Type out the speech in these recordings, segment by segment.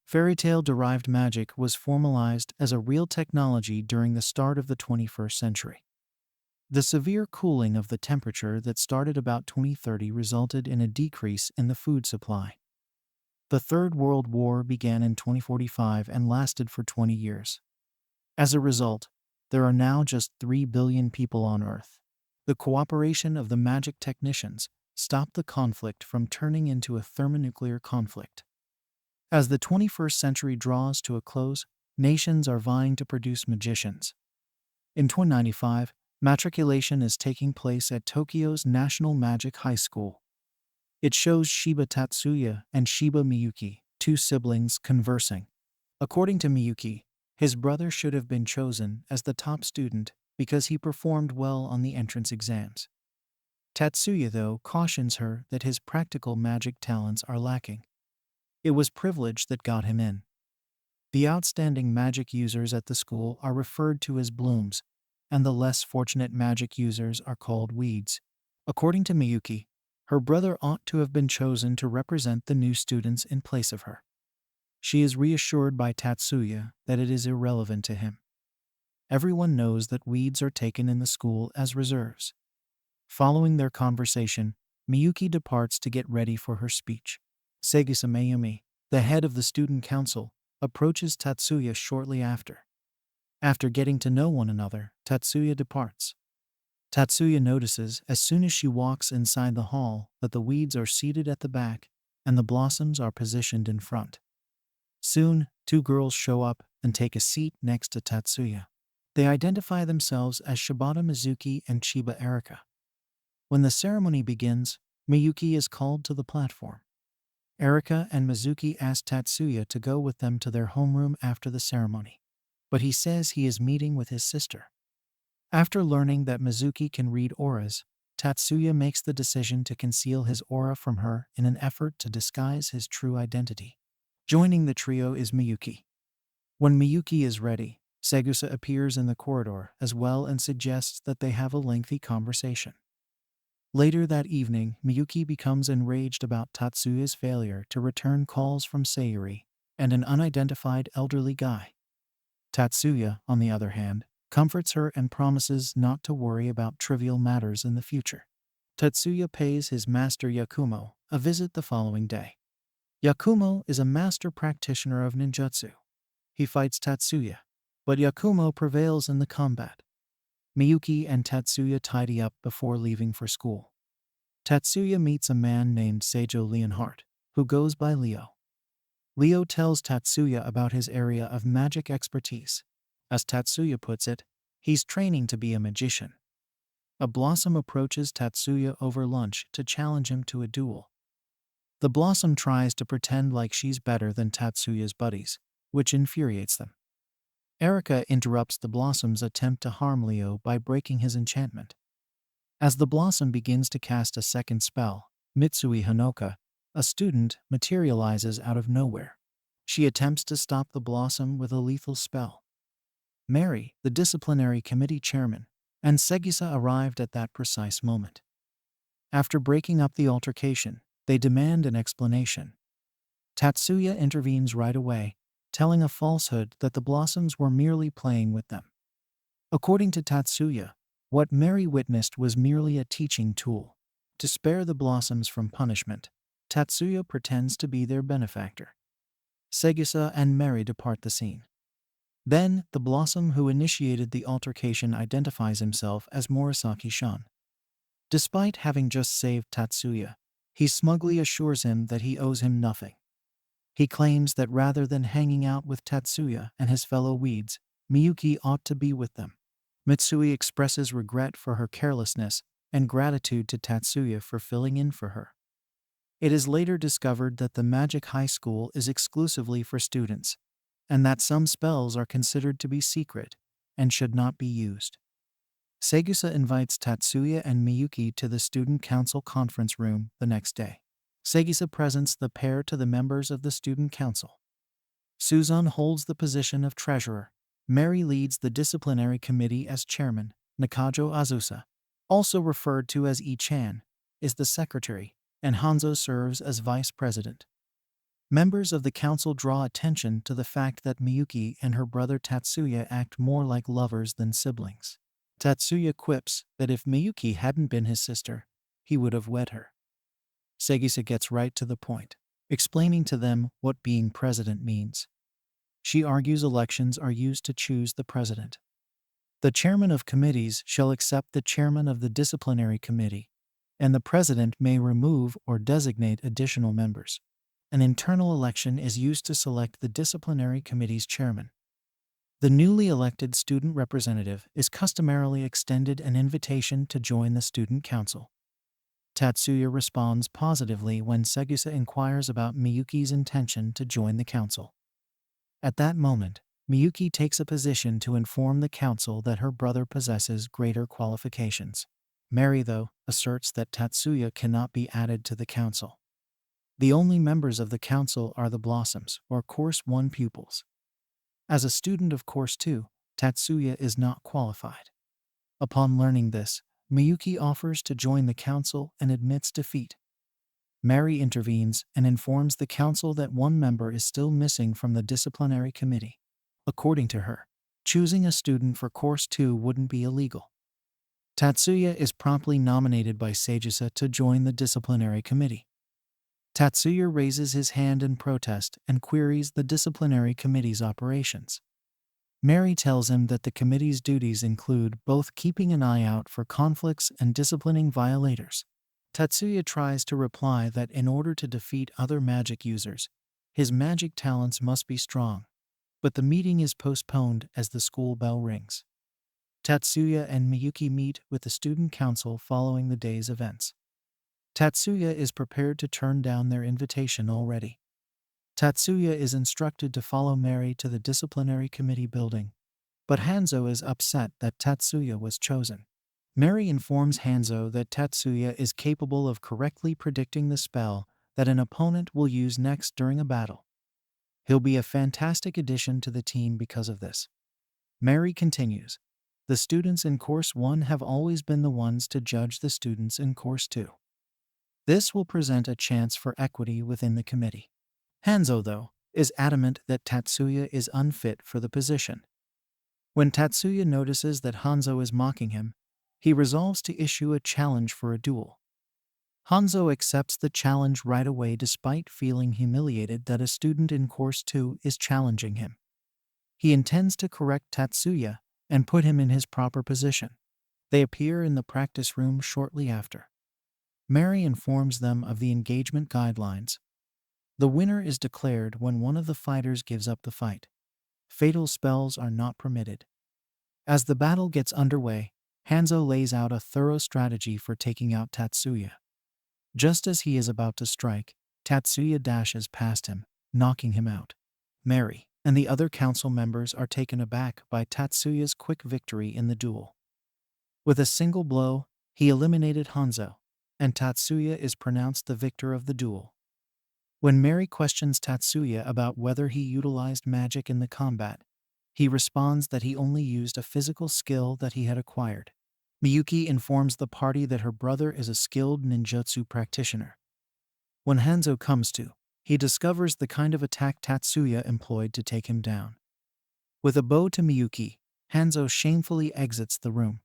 Fairy tale-derived magic was formalized as a real technology during the start of the 21st century. The severe cooling of the temperature that started about 2030 resulted in a decrease in the food supply. The Third World War began in 2045 and lasted for 20 years. As a result, there are now just 3 billion people on Earth. The cooperation of the magic technicians stopped the conflict from turning into a thermonuclear conflict. As the 21st century draws to a close, nations are vying to produce magicians. In 2095, matriculation is taking place at Tokyo's National Magic High School. It shows Shiba Tatsuya and Shiba Miyuki, two siblings, conversing. According to Miyuki, his brother should have been chosen as the top student because he performed well on the entrance exams. Tatsuya, though, cautions her that his practical magic talents are lacking. It was privilege that got him in. The outstanding magic users at the school are referred to as blooms, and the less fortunate magic users are called weeds. According to Miyuki, her brother ought to have been chosen to represent the new students in place of her. She is reassured by Tatsuya that it is irrelevant to him. Everyone knows that weeds are taken in the school as reserves. Following their conversation, Miyuki departs to get ready for her speech. Segusa Mayumi, the head of the student council, approaches Tatsuya shortly after. After getting to know one another, Tatsuya departs. Tatsuya notices as soon as she walks inside the hall that the weeds are seated at the back and the blossoms are positioned in front. Soon, two girls show up and take a seat next to Tatsuya. They identify themselves as Shibata Mizuki and Chiba Erika. When the ceremony begins, Miyuki is called to the platform. Erika and Mizuki ask Tatsuya to go with them to their homeroom after the ceremony, but he says he is meeting with his sister. After learning that Mizuki can read auras, Tatsuya makes the decision to conceal his aura from her in an effort to disguise his true identity. Joining the trio is Miyuki. When Miyuki is ready, Segusa appears in the corridor as well and suggests that they have a lengthy conversation. Later that evening, Miyuki becomes enraged about Tatsuya's failure to return calls from Sayuri and an unidentified elderly guy. Tatsuya, on the other hand, comforts her and promises not to worry about trivial matters in the future. Tatsuya pays his master Yakumo a visit the following day. Yakumo is a master practitioner of ninjutsu. He fights Tatsuya, but Yakumo prevails in the combat. Miyuki and Tatsuya tidy up before leaving for school. Tatsuya meets a man named Seijo Leonhardt, who goes by Leo. Leo tells Tatsuya about his area of magic expertise. As Tatsuya puts it, he's training to be a magician. A blossom approaches Tatsuya over lunch to challenge him to a duel. The blossom tries to pretend like she's better than Tatsuya's buddies, which infuriates them. Erika interrupts the blossom's attempt to harm Leo by breaking his enchantment. As the blossom begins to cast a second spell, Mitsui Hanoka, a student, materializes out of nowhere. She attempts to stop the blossom with a lethal spell. Mary, the disciplinary committee chairman, and Segusa arrived at that precise moment. After breaking up the altercation, they demand an explanation. Tatsuya intervenes right away, telling a falsehood that the blossoms were merely playing with them. According to Tatsuya, what Mary witnessed was merely a teaching tool. To spare the blossoms from punishment, Tatsuya pretends to be their benefactor. Segusa and Mary depart the scene. Then, the blossom who initiated the altercation identifies himself as Morisaki-san. Despite having just saved Tatsuya, he smugly assures him that he owes him nothing. He claims that rather than hanging out with Tatsuya and his fellow weeds, Miyuki ought to be with them. Mitsui expresses regret for her carelessness and gratitude to Tatsuya for filling in for her. It is later discovered that the Magic High School is exclusively for students, and that some spells are considered to be secret and should not be used. Segusa invites Tatsuya and Miyuki to the student council conference room the next day. Segusa presents the pair to the members of the student council. Suzan holds the position of treasurer. Mary leads the disciplinary committee as chairman. Nakajo Azusa, also referred to as I-chan, is the secretary, and Hanzo serves as vice president. Members of the council draw attention to the fact that Miyuki and her brother Tatsuya act more like lovers than siblings. Tatsuya quips that if Miyuki hadn't been his sister, he would have wed her. Segisa gets right to the point, explaining to them what being president means. She argues elections are used to choose the president. The chairman of committees shall accept the chairman of the disciplinary committee, and the president may remove or designate additional members. An internal election is used to select the disciplinary committee's chairman. The newly elected student representative is customarily extended an invitation to join the student council. Tatsuya responds positively when Segisa inquires about Miyuki's intention to join the council. At that moment, Miyuki takes a position to inform the council that her brother possesses greater qualifications. Mary, though, asserts that Tatsuya cannot be added to the council. The only members of the council are the Blossoms, or Course 1 pupils. As a student of Course 2, Tatsuya is not qualified. Upon learning this, Miyuki offers to join the council and admits defeat. Mary intervenes and informs the council that one member is still missing from the disciplinary committee. According to her, choosing a student for Course 2 wouldn't be illegal. Tatsuya is promptly nominated by Segisa to join the disciplinary committee. Tatsuya raises his hand in protest and queries the disciplinary committee's operations. Mary tells him that the committee's duties include both keeping an eye out for conflicts and disciplining violators. Tatsuya tries to reply that in order to defeat other magic users, his magic talents must be strong, but the meeting is postponed as the school bell rings. Tatsuya and Miyuki meet with the student council following the day's events. Tatsuya is prepared to turn down their invitation already. Tatsuya is instructed to follow Mary to the disciplinary committee building, but Hanzo is upset that Tatsuya was chosen. Mary informs Hanzo that Tatsuya is capable of correctly predicting the spell that an opponent will use next during a battle. He'll be a fantastic addition to the team because of this. Mary continues, the students in Course 1 have always been the ones to judge the students in Course 2. This will present a chance for equity within the committee. Hanzo, though, is adamant that Tatsuya is unfit for the position. When Tatsuya notices that Hanzo is mocking him, he resolves to issue a challenge for a duel. Hanzo accepts the challenge right away despite feeling humiliated that a student in Course 2 is challenging him. He intends to correct Tatsuya and put him in his proper position. They appear in the practice room shortly after. Mary informs them of the engagement guidelines. The winner is declared when one of the fighters gives up the fight. Fatal spells are not permitted. As the battle gets underway, Hanzo lays out a thorough strategy for taking out Tatsuya. Just as he is about to strike, Tatsuya dashes past him, knocking him out. Mary and the other council members are taken aback by Tatsuya's quick victory in the duel. With a single blow, he eliminated Hanzo, and Tatsuya is pronounced the victor of the duel. When Mary questions Tatsuya about whether he utilized magic in the combat, he responds that he only used a physical skill that he had acquired. Miyuki informs the party that her brother is a skilled ninjutsu practitioner. When Hanzo comes to, he discovers the kind of attack Tatsuya employed to take him down. With a bow to Miyuki, Hanzo shamefully exits the room.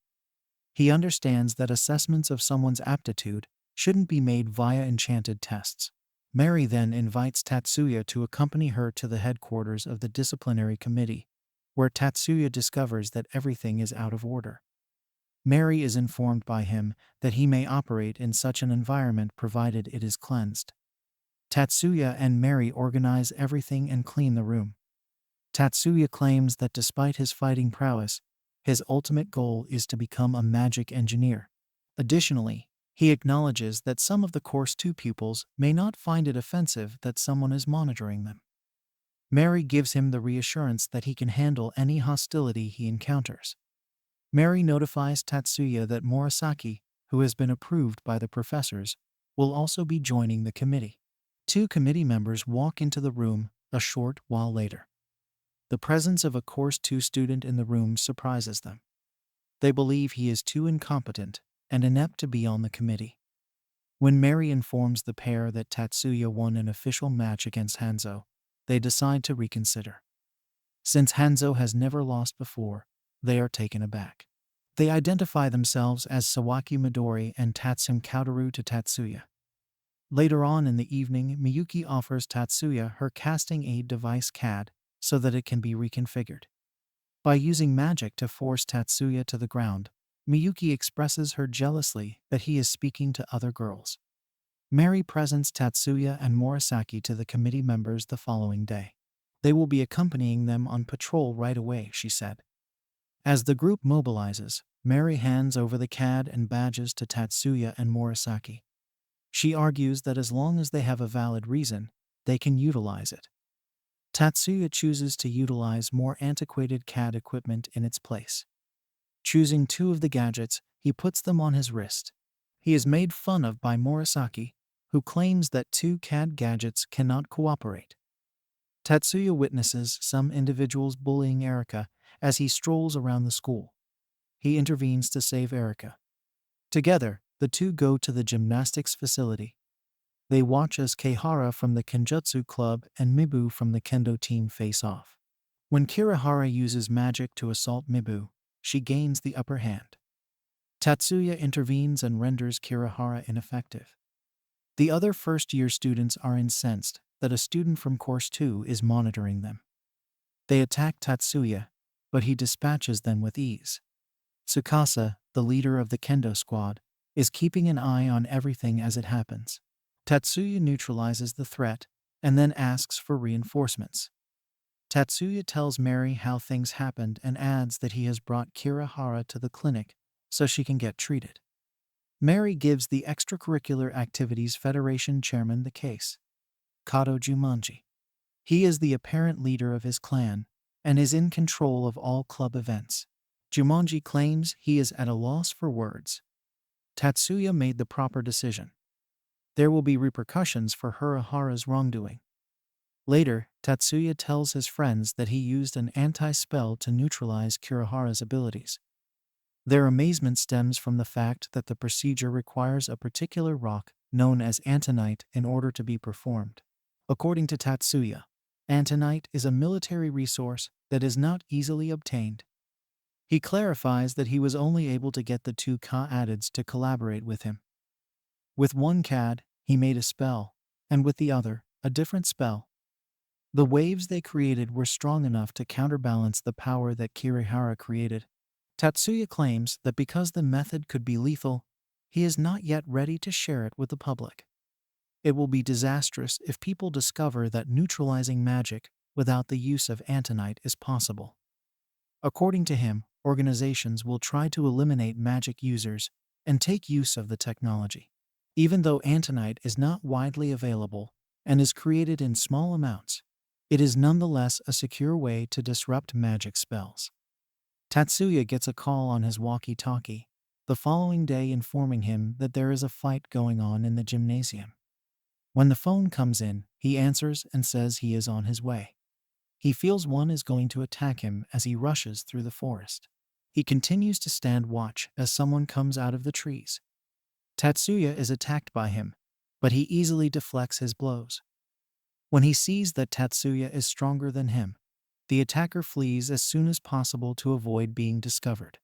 He understands that assessments of someone's aptitude shouldn't be made via enchanted tests. Mary then invites Tatsuya to accompany her to the headquarters of the disciplinary committee, where Tatsuya discovers that everything is out of order. Mary is informed by him that he may operate in such an environment provided it is cleansed. Tatsuya and Mary organize everything and clean the room. Tatsuya claims that despite his fighting prowess, his ultimate goal is to become a magic engineer. Additionally, he acknowledges that some of the Course 2 pupils may not find it offensive that someone is monitoring them. Mary gives him the reassurance that he can handle any hostility he encounters. Mary notifies Tatsuya that Murasaki, who has been approved by the professors, will also be joining the committee. 2 committee members walk into the room a short while later. The presence of a Course 2 student in the room surprises them. They believe he is too incompetent and inept to be on the committee. When Mary informs the pair that Tatsuya won an official match against Hanzo, they decide to reconsider. Since Hanzo has never lost before, they are taken aback. They identify themselves as Sawaki Midori and Tatsum Kaotaru to Tatsuya. Later on in the evening, Miyuki offers Tatsuya her casting aid device CAD so that it can be reconfigured. By using magic to force Tatsuya to the ground, Miyuki expresses her jealously that he is speaking to other girls. Mary presents Tatsuya and Morisaki to the committee members the following day. They will be accompanying them on patrol right away, she said. As the group mobilizes, Mary hands over the CAD and badges to Tatsuya and Morisaki. She argues that as long as they have a valid reason, they can utilize it. Tatsuya chooses to utilize more antiquated CAD equipment in its place. Choosing 2 of the gadgets, he puts them on his wrist. He is made fun of by Morisaki, who claims that 2 CAD gadgets cannot cooperate. Tatsuya witnesses some individuals bullying Erika as he strolls around the school. He intervenes to save Erika. Together, the 2 go to the gymnastics facility. They watch as Keihara from the Kenjutsu Club and Mibu from the Kendo team face off. When Kirihara uses magic to assault Mibu, she gains the upper hand. Tatsuya intervenes and renders Kirihara ineffective. The other first-year students are incensed that a student from Course 2 is monitoring them. They attack Tatsuya, but he dispatches them with ease. Tsukasa, the leader of the Kendo squad, is keeping an eye on everything as it happens. Tatsuya neutralizes the threat and then asks for reinforcements. Tatsuya tells Mary how things happened and adds that he has brought Kirihara to the clinic so she can get treated. Mary gives the Extracurricular Activities Federation chairman the case, Kato Jumanji. He is the apparent leader of his clan and is in control of all club events. Jumanji claims he is at a loss for words. Tatsuya made the proper decision. There will be repercussions for Hirahara's wrongdoing. Later, Tatsuya tells his friends that he used an anti-spell to neutralize Kirihara's abilities. Their amazement stems from the fact that the procedure requires a particular rock known as antonite in order to be performed. According to Tatsuya, antonite is a military resource that is not easily obtained. He clarifies that he was only able to get the 2 Ka-adids to collaborate with him. With one CAD, he made a spell, and with the other, a different spell. The waves they created were strong enough to counterbalance the power that Kirihara created. Tatsuya claims that because the method could be lethal, he is not yet ready to share it with the public. It will be disastrous if people discover that neutralizing magic without the use of antonite is possible. According to him, organizations will try to eliminate magic users and take use of the technology. Even though antonite is not widely available and is created in small amounts, it is nonetheless a secure way to disrupt magic spells. Tatsuya gets a call on his walkie-talkie the following day informing him that there is a fight going on in the gymnasium. When the phone comes in, he answers and says he is on his way. He feels one is going to attack him as he rushes through the forest. He continues to stand watch as someone comes out of the trees. Tatsuya is attacked by him, but he easily deflects his blows. When he sees that Tatsuya is stronger than him, the attacker flees as soon as possible to avoid being discovered.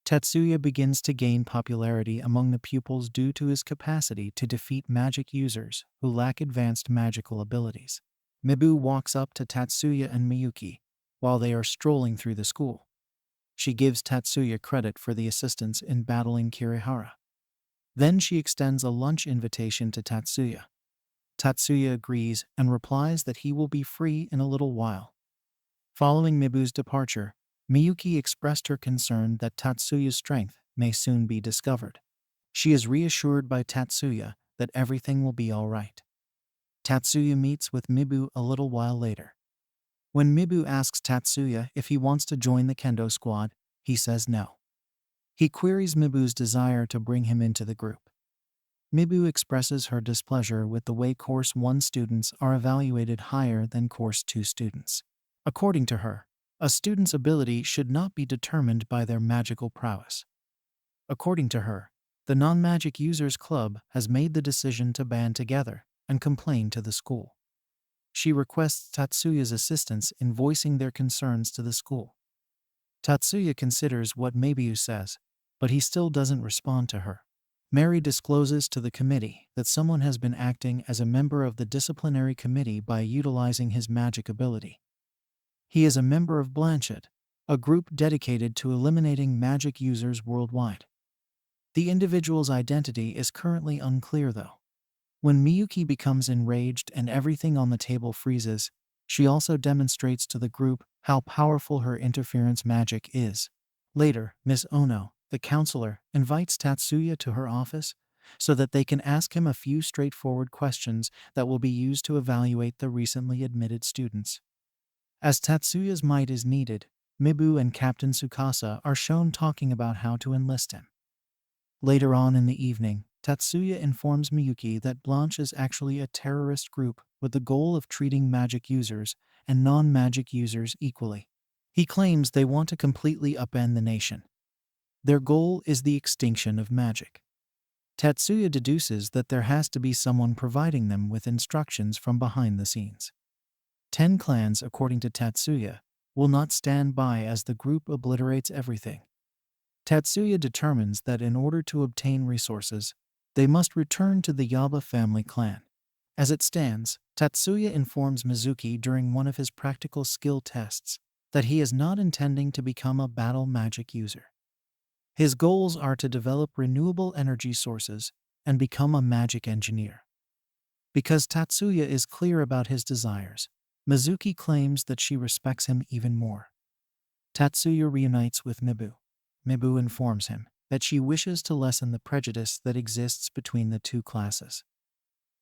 Tatsuya begins to gain popularity among the pupils due to his capacity to defeat magic users who lack advanced magical abilities. Mibu walks up to Tatsuya and Miyuki while they are strolling through the school. She gives Tatsuya credit for the assistance in battling Kirihara. Then she extends a lunch invitation to Tatsuya. Tatsuya agrees and replies that he will be free in a little while. Following Mibu's departure, Miyuki expressed her concern that Tatsuya's strength may soon be discovered. She is reassured by Tatsuya that everything will be all right. Tatsuya meets with Mibu a little while later. When Mibu asks Tatsuya if he wants to join the Kendo squad, he says no. He queries Mibu's desire to bring him into the group. Mibu expresses her displeasure with the way Course 1 students are evaluated higher than Course 2 students. According to her, a student's ability should not be determined by their magical prowess. According to her, The Non-Magic Users Club has made the decision to band together and complain to the school. She requests Tatsuya's assistance in voicing their concerns to the school. Tatsuya considers what Mabiu says, but he still doesn't respond to her. Mary discloses to the committee that someone has been acting as a member of the disciplinary committee by utilizing his magic ability. He is a member of Blanche, a group dedicated to eliminating magic users worldwide. The individual's identity is currently unclear, though. When Miyuki becomes enraged and everything on the table freezes, she also demonstrates to the group how powerful her interference magic is. Later, Miss Ono, the counselor, invites Tatsuya to her office so that they can ask him a few straightforward questions that will be used to evaluate the recently admitted students. As Tatsuya's might is needed, Mibu and Captain Tsukasa are shown talking about how to enlist him. Later on in the evening, Tatsuya informs Miyuki that Blanche is actually a terrorist group with the goal of treating magic users and non-magic users equally. He claims they want to completely upend the nation. Their goal is the extinction of magic. Tatsuya deduces that there has to be someone providing them with instructions from behind the scenes. 10 clans, according to Tatsuya, will not stand by as the group obliterates everything. Tatsuya determines that in order to obtain resources, they must return to the Yaba family clan. As it stands, Tatsuya informs Mizuki during one of his practical skill tests that he is not intending to become a battle magic user. His goals are to develop renewable energy sources and become a magic engineer. Because Tatsuya is clear about his desires, Mizuki claims that she respects him even more. Tatsuya reunites with Mibu. Mibu informs him that she wishes to lessen the prejudice that exists between the two classes.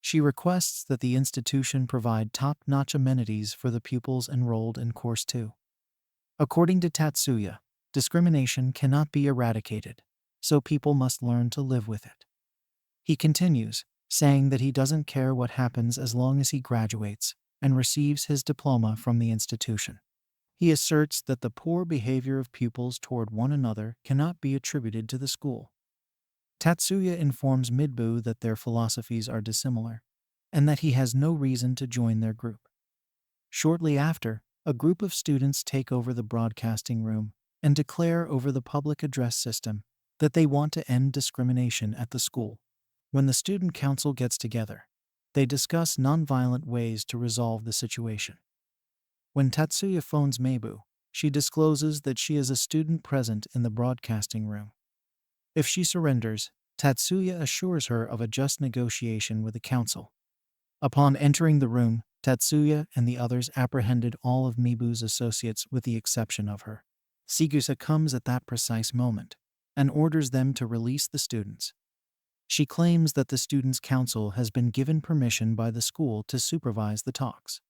She requests that the institution provide top-notch amenities for the pupils enrolled in Course 2. According to Tatsuya, discrimination cannot be eradicated, so people must learn to live with it. He continues, saying that he doesn't care what happens as long as he graduates and receives his diploma from the institution. He asserts that the poor behavior of pupils toward one another cannot be attributed to the school. Tatsuya informs Midbu that their philosophies are dissimilar, and that he has no reason to join their group. Shortly after, a group of students take over the broadcasting room and declare over the public address system that they want to end discrimination at the school. When the student council gets together, they discuss nonviolent ways to resolve the situation. When Tatsuya phones Meibu, she discloses that she is a student present in the broadcasting room. If she surrenders, Tatsuya assures her of a just negotiation with the council. Upon entering the room, Tatsuya and the others apprehended all of Meibu's associates with the exception of her. Sigusa comes at that precise moment and orders them to release the students. She claims that the Students' Council has been given permission by the school to supervise the talks.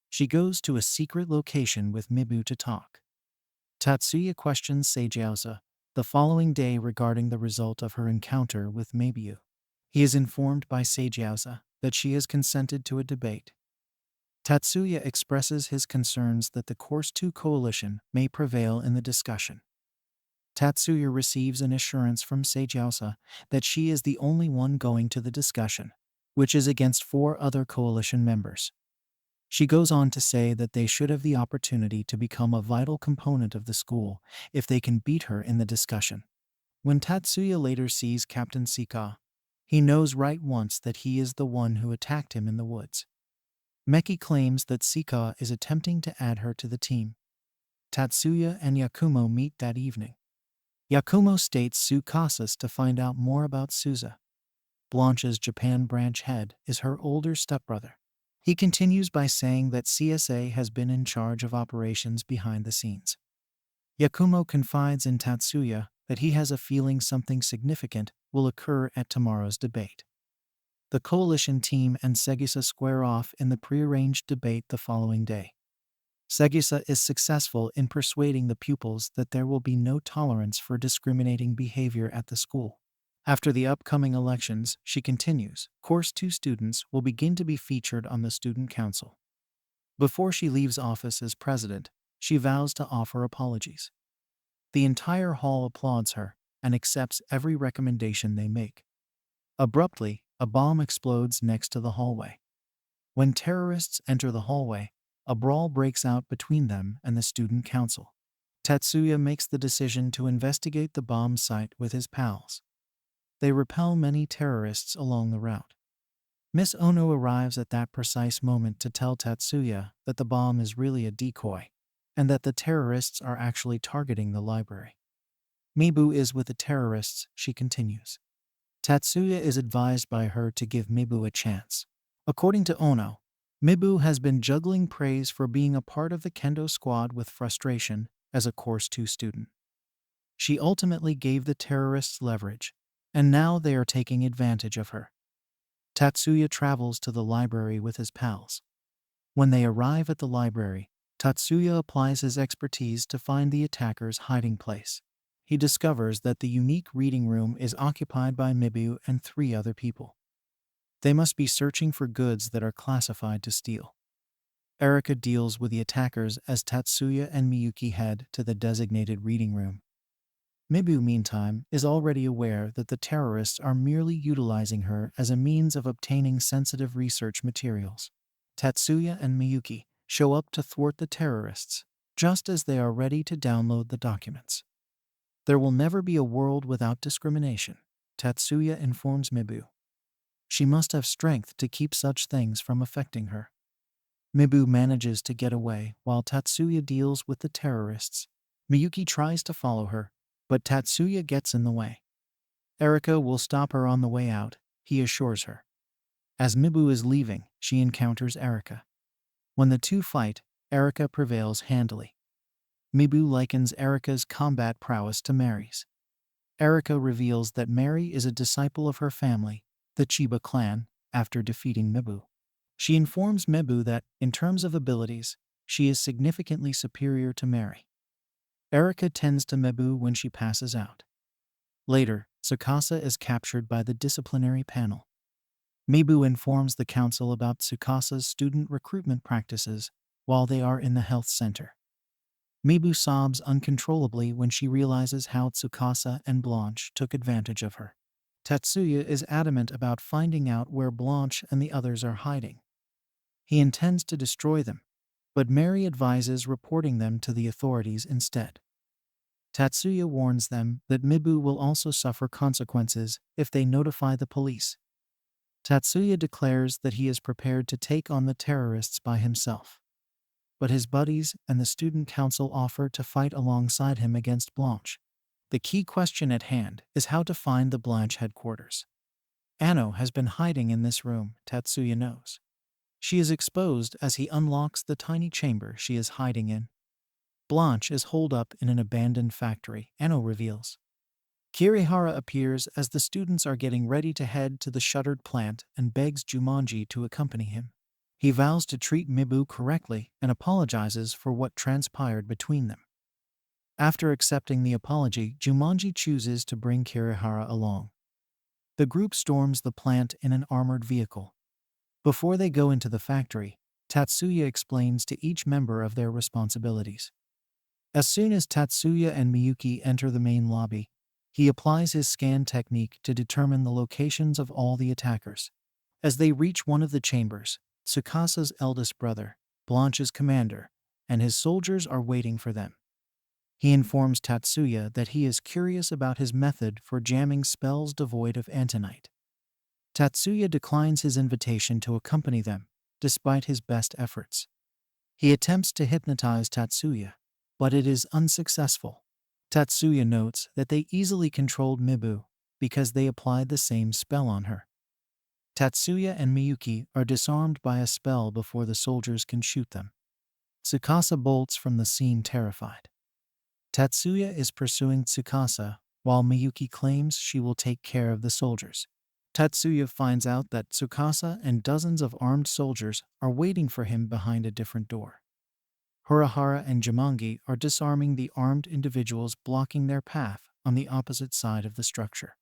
She goes to a secret location with Mibu to talk. Tatsuya questions Seijiaosa the following day regarding the result of her encounter with Meibu. He is informed by Seijiaosa that she has consented to a debate. Tatsuya expresses his concerns that the Course 2 coalition may prevail in the discussion. Tatsuya receives an assurance from Seijiaosa that she is the only one going to the discussion, which is against 4 other coalition members. She goes on to say that they should have the opportunity to become a vital component of the school if they can beat her in the discussion. When Tatsuya later sees Captain Sika, he knows right once that he is the one who attacked him in the woods. Meki claims that Sika is attempting to add her to the team. Tatsuya and Yakumo meet that evening. Yakumo states Sukasa's to find out more about Suza. Blanche's Japan branch head is her older stepbrother. He continues by saying that CSA has been in charge of operations behind the scenes. Yakumo confides in Tatsuya that he has a feeling something significant will occur at tomorrow's debate. The coalition team and Segisa square off in the prearranged debate the following day. Segisa is successful in persuading the pupils that there will be no tolerance for discriminating behavior at the school. After the upcoming elections, she continues, Course 2 students will begin to be featured on the Student Council. Before she leaves office as president, she vows to offer apologies. The entire hall applauds her, and accepts every recommendation they make. Abruptly, a bomb explodes next to the hallway. When terrorists enter the hallway, a brawl breaks out between them and the student council. Tatsuya makes the decision to investigate the bomb site with his pals. They repel many terrorists along the route. Miss Ono arrives at that precise moment to tell Tatsuya that the bomb is really a decoy, and that the terrorists are actually targeting the library. Mibu is with the terrorists, she continues. Tatsuya is advised by her to give Mibu a chance. According to Ono, Mibu has been juggling praise for being a part of the kendo squad with frustration as a Course 2 student. She ultimately gave the terrorists leverage, and now they are taking advantage of her. Tatsuya travels to the library with his pals. When they arrive at the library, Tatsuya applies his expertise to find the attacker's hiding place. He discovers that the unique reading room is occupied by Mibu and 3 other people. They must be searching for goods that are classified to steal. Erika deals with the attackers as Tatsuya and Miyuki head to the designated reading room. Mibu, meantime, is already aware that the terrorists are merely utilizing her as a means of obtaining sensitive research materials. Tatsuya and Miyuki show up to thwart the terrorists, just as they are ready to download the documents. There will never be a world without discrimination, Tatsuya informs Mibu. She must have strength to keep such things from affecting her. Mibu manages to get away while Tatsuya deals with the terrorists. Miyuki tries to follow her, but Tatsuya gets in the way. Erika will stop her on the way out, he assures her. As Mibu is leaving, she encounters Erika. When the two fight, Erika prevails handily. Mibu likens Erika's combat prowess to Mary's. Erika reveals that Mary is a disciple of her family, the Chiba clan, after defeating Mibu. She informs Mibu that, in terms of abilities, she is significantly superior to Mary. Erika tends to Mibu when she passes out. Later, Tsukasa is captured by the disciplinary panel. Mibu informs the council about Tsukasa's student recruitment practices while they are in the health center. Mibu sobs uncontrollably when she realizes how Tsukasa and Blanche took advantage of her. Tatsuya is adamant about finding out where Blanche and the others are hiding. He intends to destroy them, but Mary advises reporting them to the authorities instead. Tatsuya warns them that Mibu will also suffer consequences if they notify the police. Tatsuya declares that he is prepared to take on the terrorists by himself. But his buddies and the student council offer to fight alongside him against Blanche. The key question at hand is how to find the Blanche headquarters. Anno has been hiding in this room, Tatsuya knows. She is exposed as he unlocks the tiny chamber she is hiding in. Blanche is holed up in an abandoned factory, Anno reveals. Kirihara appears as the students are getting ready to head to the shuttered plant and begs Jumanji to accompany him. He vows to treat Mibu correctly and apologizes for what transpired between them. After accepting the apology, Jumanji chooses to bring Kirihara along. The group storms the plant in an armored vehicle. Before they go into the factory, Tatsuya explains to each member of their responsibilities. As soon as Tatsuya and Miyuki enter the main lobby, he applies his scan technique to determine the locations of all the attackers. As they reach one of the chambers, Tsukasa's eldest brother, Blanche's commander, and his soldiers are waiting for them. He informs Tatsuya that he is curious about his method for jamming spells devoid of antonite. Tatsuya declines his invitation to accompany them, despite his best efforts. He attempts to hypnotize Tatsuya, but it is unsuccessful. Tatsuya notes that they easily controlled Mibu because they applied the same spell on her. Tatsuya and Miyuki are disarmed by a spell before the soldiers can shoot them. Tsukasa bolts from the scene terrified. Tatsuya is pursuing Tsukasa, while Miyuki claims she will take care of the soldiers. Tatsuya finds out that Tsukasa and dozens of armed soldiers are waiting for him behind a different door. Hirahara and Jumanji are disarming the armed individuals blocking their path on the opposite side of the structure.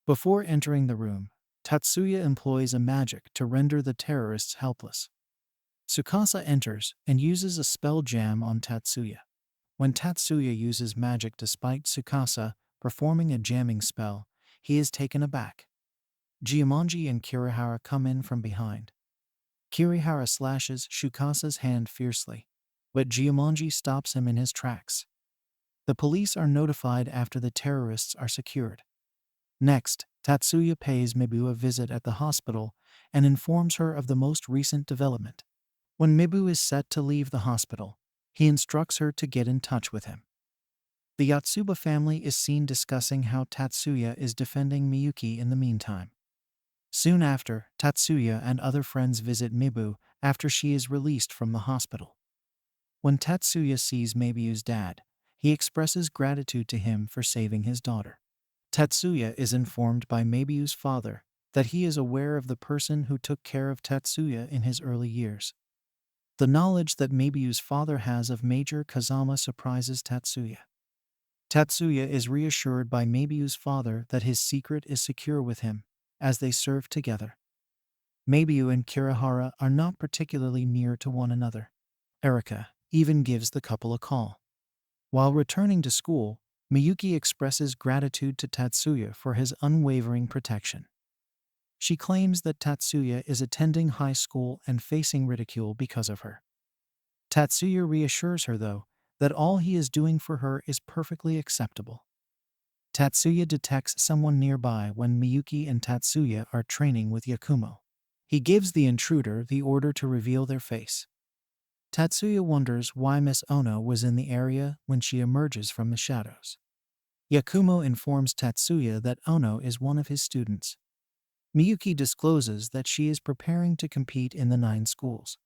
Before entering the room, Tatsuya employs a magic to render the terrorists helpless. Tsukasa enters and uses a spell jam on Tatsuya. When Tatsuya uses magic to spite Tsukasa, performing a jamming spell, he is taken aback. Giamonji and Kirihara come in from behind. Kirihara slashes Shukasa's hand fiercely, but Giamonji stops him in his tracks. The police are notified after the terrorists are secured. Next, Tatsuya pays Mibu a visit at the hospital and informs her of the most recent development. When Mibu is set to leave the hospital, he instructs her to get in touch with him. The Yatsuba family is seen discussing how Tatsuya is defending Miyuki in the meantime. Soon after, Tatsuya and other friends visit Mibu after she is released from the hospital. When Tatsuya sees Mibu's dad, he expresses gratitude to him for saving his daughter. Tatsuya is informed by Mibu's father that he is aware of the person who took care of Tatsuya in his early years. The knowledge that Mibu's father has of Major Kazama surprises Tatsuya. Tatsuya is reassured by Mibu's father that his secret is secure with him, as they serve together. Mibu and Kirihara are not particularly near to one another. Erika even gives the couple a call. While returning to school, Miyuki expresses gratitude to Tatsuya for his unwavering protection. She claims that Tatsuya is attending high school and facing ridicule because of her. Tatsuya reassures her, though, that all he is doing for her is perfectly acceptable. Tatsuya detects someone nearby when Miyuki and Tatsuya are training with Yakumo. He gives the intruder the order to reveal their face. Tatsuya wonders why Miss Ono was in the area when she emerges from the shadows. Yakumo informs Tatsuya that Ono is one of his students. Miyuki discloses that she is preparing to compete in the 9 schools.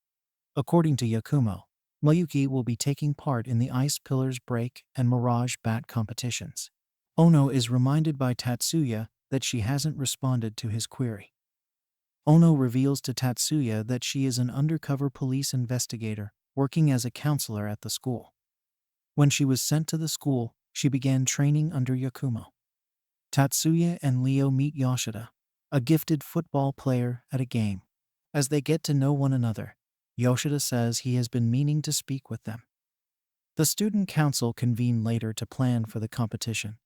According to Yakumo, Miyuki will be taking part in the Ice Pillars Break and Mirage Bat competitions. Ono is reminded by Tatsuya that she hasn't responded to his query. Ono reveals to Tatsuya that she is an undercover police investigator working as a counselor at the school. When she was sent to the school, she began training under Yakumo. Tatsuya and Leo meet Yoshida, a gifted football player, at a game. As they get to know one another, Yoshida says he has been meaning to speak with them. The student council convene later to plan for the competition.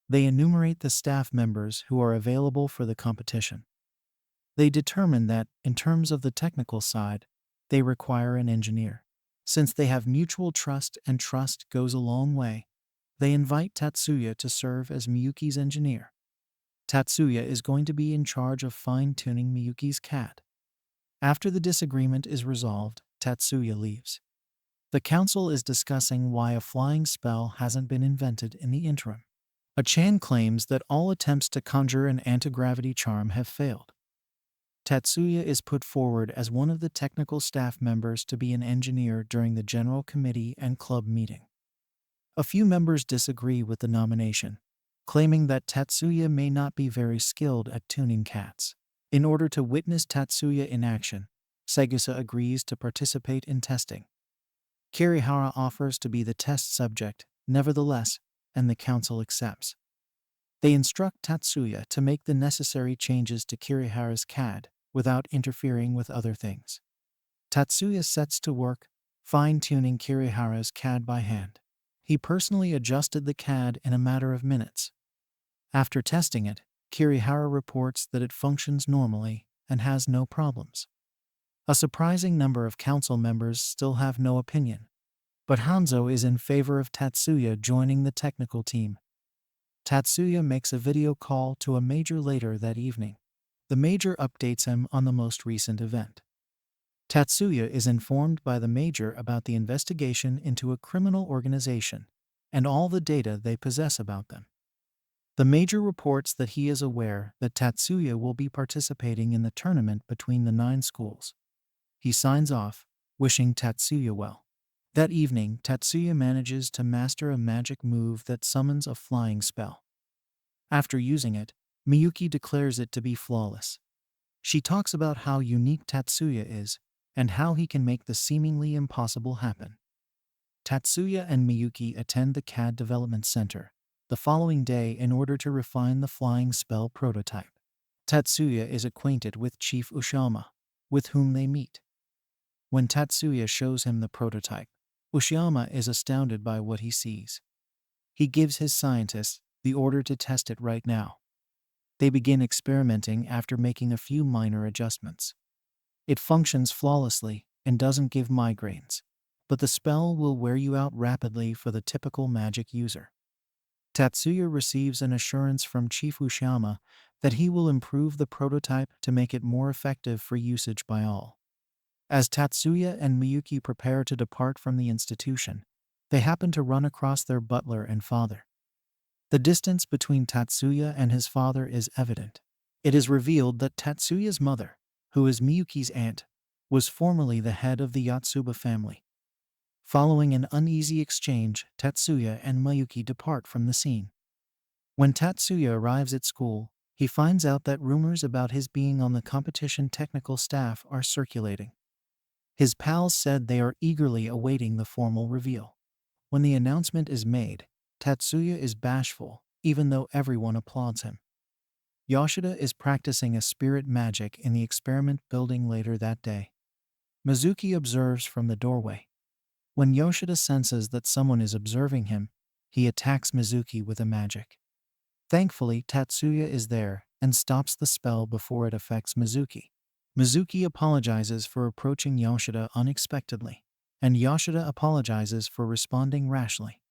They enumerate the staff members who are available for the competition. They determine that, in terms of the technical side, they require an engineer. Since they have mutual trust and trust goes a long way, they invite Tatsuya to serve as Miyuki's engineer. Tatsuya is going to be in charge of fine-tuning Miyuki's CAD. After the disagreement is resolved, Tatsuya leaves. The council is discussing why a flying spell hasn't been invented in the interim. Chan claims that all attempts to conjure an anti-gravity charm have failed. Tatsuya is put forward as one of the technical staff members to be an engineer during the general committee and club meeting. A few members disagree with the nomination, claiming that Tatsuya may not be very skilled at tuning cats. In order to witness Tatsuya in action, Segusa agrees to participate in testing. Kirihara offers to be the test subject, nevertheless, and the council accepts. They instruct Tatsuya to make the necessary changes to Kirihara's CAD without interfering with other things. Tatsuya sets to work, fine-tuning Kirihara's CAD by hand. He personally adjusted the CAD in a matter of minutes. After testing it, Kirihara reports that it functions normally and has no problems. A surprising number of council members still have no opinion, but Hanzo is in favor of Tatsuya joining the technical team. Tatsuya makes a video call to a major later that evening. The major updates him on the most recent event. Tatsuya is informed by the major about the investigation into a criminal organization and all the data they possess about them. The major reports that he is aware that Tatsuya will be participating in the tournament between the 9 schools. He signs off, wishing Tatsuya well. That evening, Tatsuya manages to master a magic move that summons a flying spell. After using it, Miyuki declares it to be flawless. She talks about how unique Tatsuya is and how he can make the seemingly impossible happen. Tatsuya and Miyuki attend the CAD Development Center the following day in order to refine the flying spell prototype. Tatsuya is acquainted with Chief Ushiyama, with whom they meet. When Tatsuya shows him the prototype, Ushiyama is astounded by what he sees. He gives his scientists the order to test it right now. They begin experimenting after making a few minor adjustments. It functions flawlessly and doesn't give migraines, but the spell will wear you out rapidly for the typical magic user. Tatsuya receives an assurance from Chief Ushiyama that he will improve the prototype to make it more effective for usage by all. As Tatsuya and Miyuki prepare to depart from the institution, they happen to run across their butler and father. The distance between Tatsuya and his father is evident. It is revealed that Tatsuya's mother, who is Miyuki's aunt, was formerly the head of the Yatsuba family. Following an uneasy exchange, Tatsuya and Miyuki depart from the scene. When Tatsuya arrives at school, he finds out that rumors about his being on the competition technical staff are circulating. His pals said they are eagerly awaiting the formal reveal. When the announcement is made, Tatsuya is bashful, even though everyone applauds him. Yoshida is practicing a spirit magic in the experiment building later that day. Mizuki observes from the doorway. When Yoshida senses that someone is observing him, he attacks Mizuki with a magic. Thankfully, Tatsuya is there and stops the spell before it affects Mizuki. Mizuki apologizes for approaching Yoshida unexpectedly, and Yoshida apologizes for responding rashly.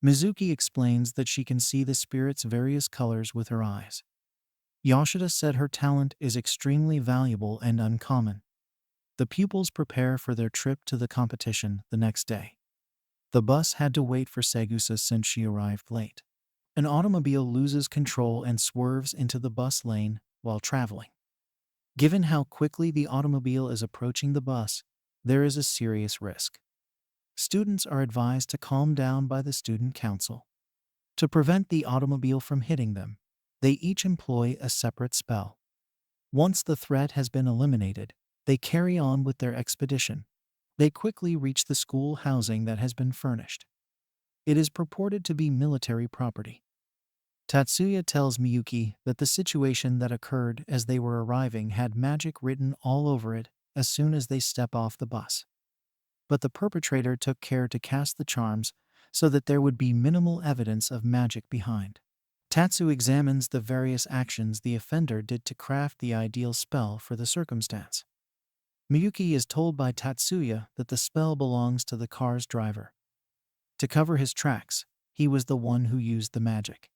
Mizuki explains that she can see the spirit's various colors with her eyes. Yoshida said her talent is extremely valuable and uncommon. The pupils prepare for their trip to the competition the next day. The bus had to wait for Segusa since she arrived late. An automobile loses control and swerves into the bus lane while traveling. Given how quickly the automobile is approaching the bus, there is a serious risk. Students are advised to calm down by the student council. To prevent the automobile from hitting them, they each employ a separate spell. Once the threat has been eliminated, they carry on with their expedition. They quickly reach the school housing that has been furnished. It is purported to be military property. Tatsuya tells Miyuki that the situation that occurred as they were arriving had magic written all over it as soon as they step off the bus. But the perpetrator took care to cast the charms so that there would be minimal evidence of magic behind. Tatsu examines the various actions the offender did to craft the ideal spell for the circumstance. Miyuki is told by Tatsuya that the spell belongs to the car's driver. To cover his tracks, he was the one who used the magic.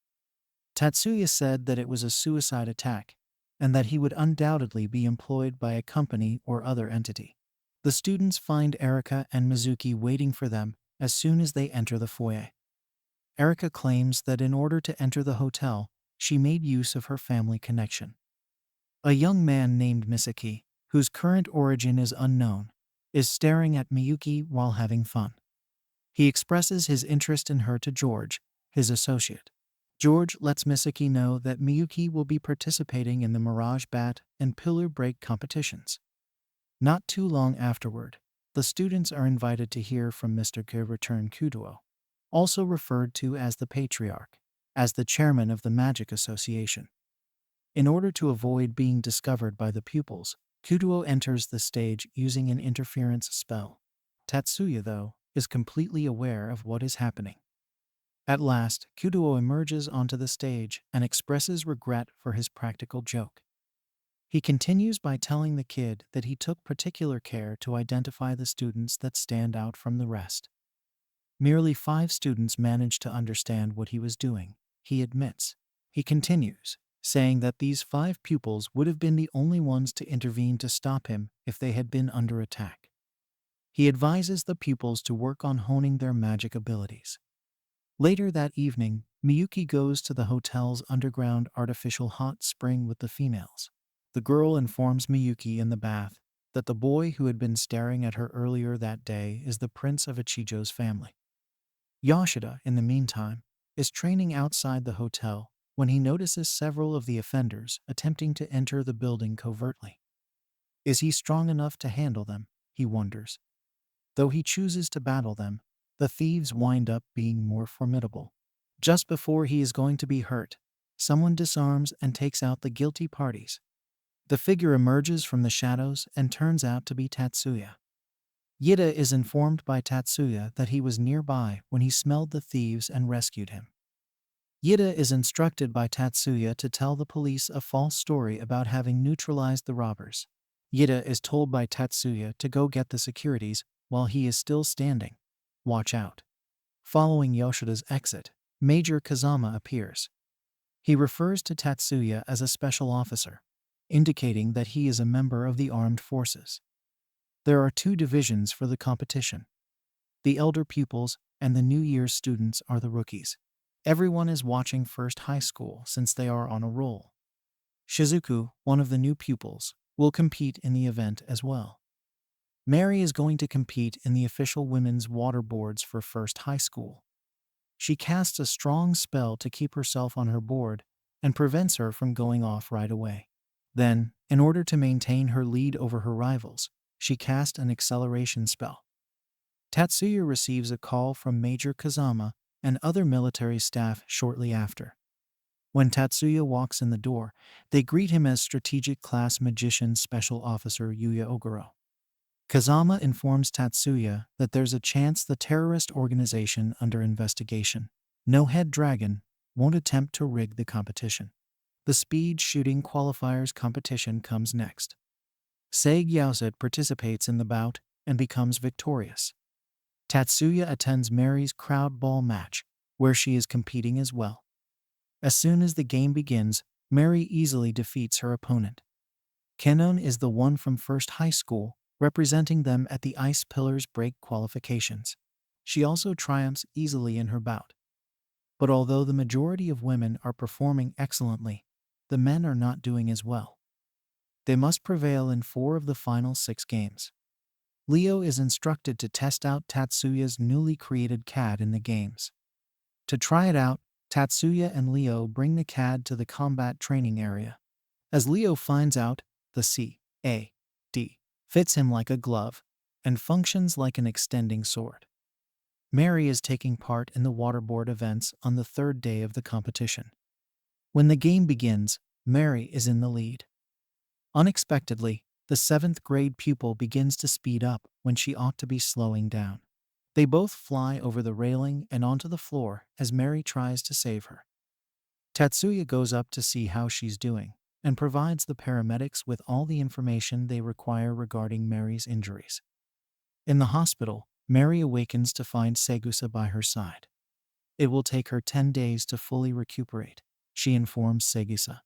Tatsuya said that it was a suicide attack, and that he would undoubtedly be employed by a company or other entity. The students find Erika and Mizuki waiting for them as soon as they enter the foyer. Erika claims that in order to enter the hotel, she made use of her family connection. A young man named Misaki, whose current origin is unknown, is staring at Miyuki while having fun. He expresses his interest in her to George, his associate. George lets Misaki know that Miyuki will be participating in the Mirage Bat and Pillar Break competitions. Not too long afterward, the students are invited to hear from Mr. Return Kudo, also referred to as the Patriarch, as the chairman of the Magic Association. In order to avoid being discovered by the pupils, Kudo enters the stage using an interference spell. Tatsuya, though, is completely aware of what is happening. At last, Kudo emerges onto the stage and expresses regret for his practical joke. He continues by telling the kid that he took particular care to identify the students that stand out from the rest. Merely 5 students managed to understand what he was doing, he admits. He continues, saying that these 5 pupils would have been the only ones to intervene to stop him if they had been under attack. He advises the pupils to work on honing their magic abilities. Later that evening, Miyuki goes to the hotel's underground artificial hot spring with the females. The girl informs Miyuki in the bath that the boy who had been staring at her earlier that day is the prince of Ichijo's family. Yoshida, in the meantime, is training outside the hotel when he notices several of the offenders attempting to enter the building covertly. Is he strong enough to handle them, he wonders. Though he chooses to battle them, the thieves wind up being more formidable. Just before he is going to be hurt, someone disarms and takes out the guilty parties. The figure emerges from the shadows and turns out to be Tatsuya. Yida is informed by Tatsuya that he was nearby when he smelled the thieves and rescued him. Yida is instructed by Tatsuya to tell the police a false story about having neutralized the robbers. Yida is told by Tatsuya to go get the securities while he is still standing. Watch out. Following Yoshida's exit, Major Kazama appears. He refers to Tatsuya as a special officer, indicating that he is a member of the armed forces. There are two divisions for the competition. The elder pupils and the New Year's students are the rookies. Everyone is watching First High School since they are on a roll. Shizuku, one of the new pupils, will compete in the event as well. Mary is going to compete in the official women's water boards for First High School. She casts a strong spell to keep herself on her board and prevents her from going off right away. Then, in order to maintain her lead over her rivals, she cast an acceleration spell. Tatsuya receives a call from Major Kazama and other military staff shortly after. When Tatsuya walks in the door, they greet him as Strategic Class Magician Special Officer Yuya Oguro. Kazama informs Tatsuya that there's a chance the terrorist organization under investigation, No Head Dragon, won't attempt to rig the competition. The speed shooting qualifiers competition comes next. Seig Yaoset participates in the bout and becomes victorious. Tatsuya attends Mary's crowd ball match, where she is competing as well. As soon as the game begins, Mary easily defeats her opponent. Kenon is the one from First High School, representing them at the Ice Pillars break qualifications. She also triumphs easily in her bout. But although the majority of women are performing excellently, the men are not doing as well. They must prevail in 4 of the final 6 games. Leo is instructed to test out Tatsuya's newly created CAD in the games. To try it out, Tatsuya and Leo bring the CAD to the combat training area. As Leo finds out, the CAD fits him like a glove and functions like an extending sword. Mary is taking part in the waterboard events on the 3rd day of the competition. When the game begins, Mary is in the lead. Unexpectedly, the 7th grade pupil begins to speed up when she ought to be slowing down. They both fly over the railing and onto the floor as Mary tries to save her. Tatsuya goes up to see how she's doing and provides the paramedics with all the information they require regarding Mary's injuries. In the hospital, Mary awakens to find Segusa by her side. It will take her 10 days to fully recuperate, she informs Segusa.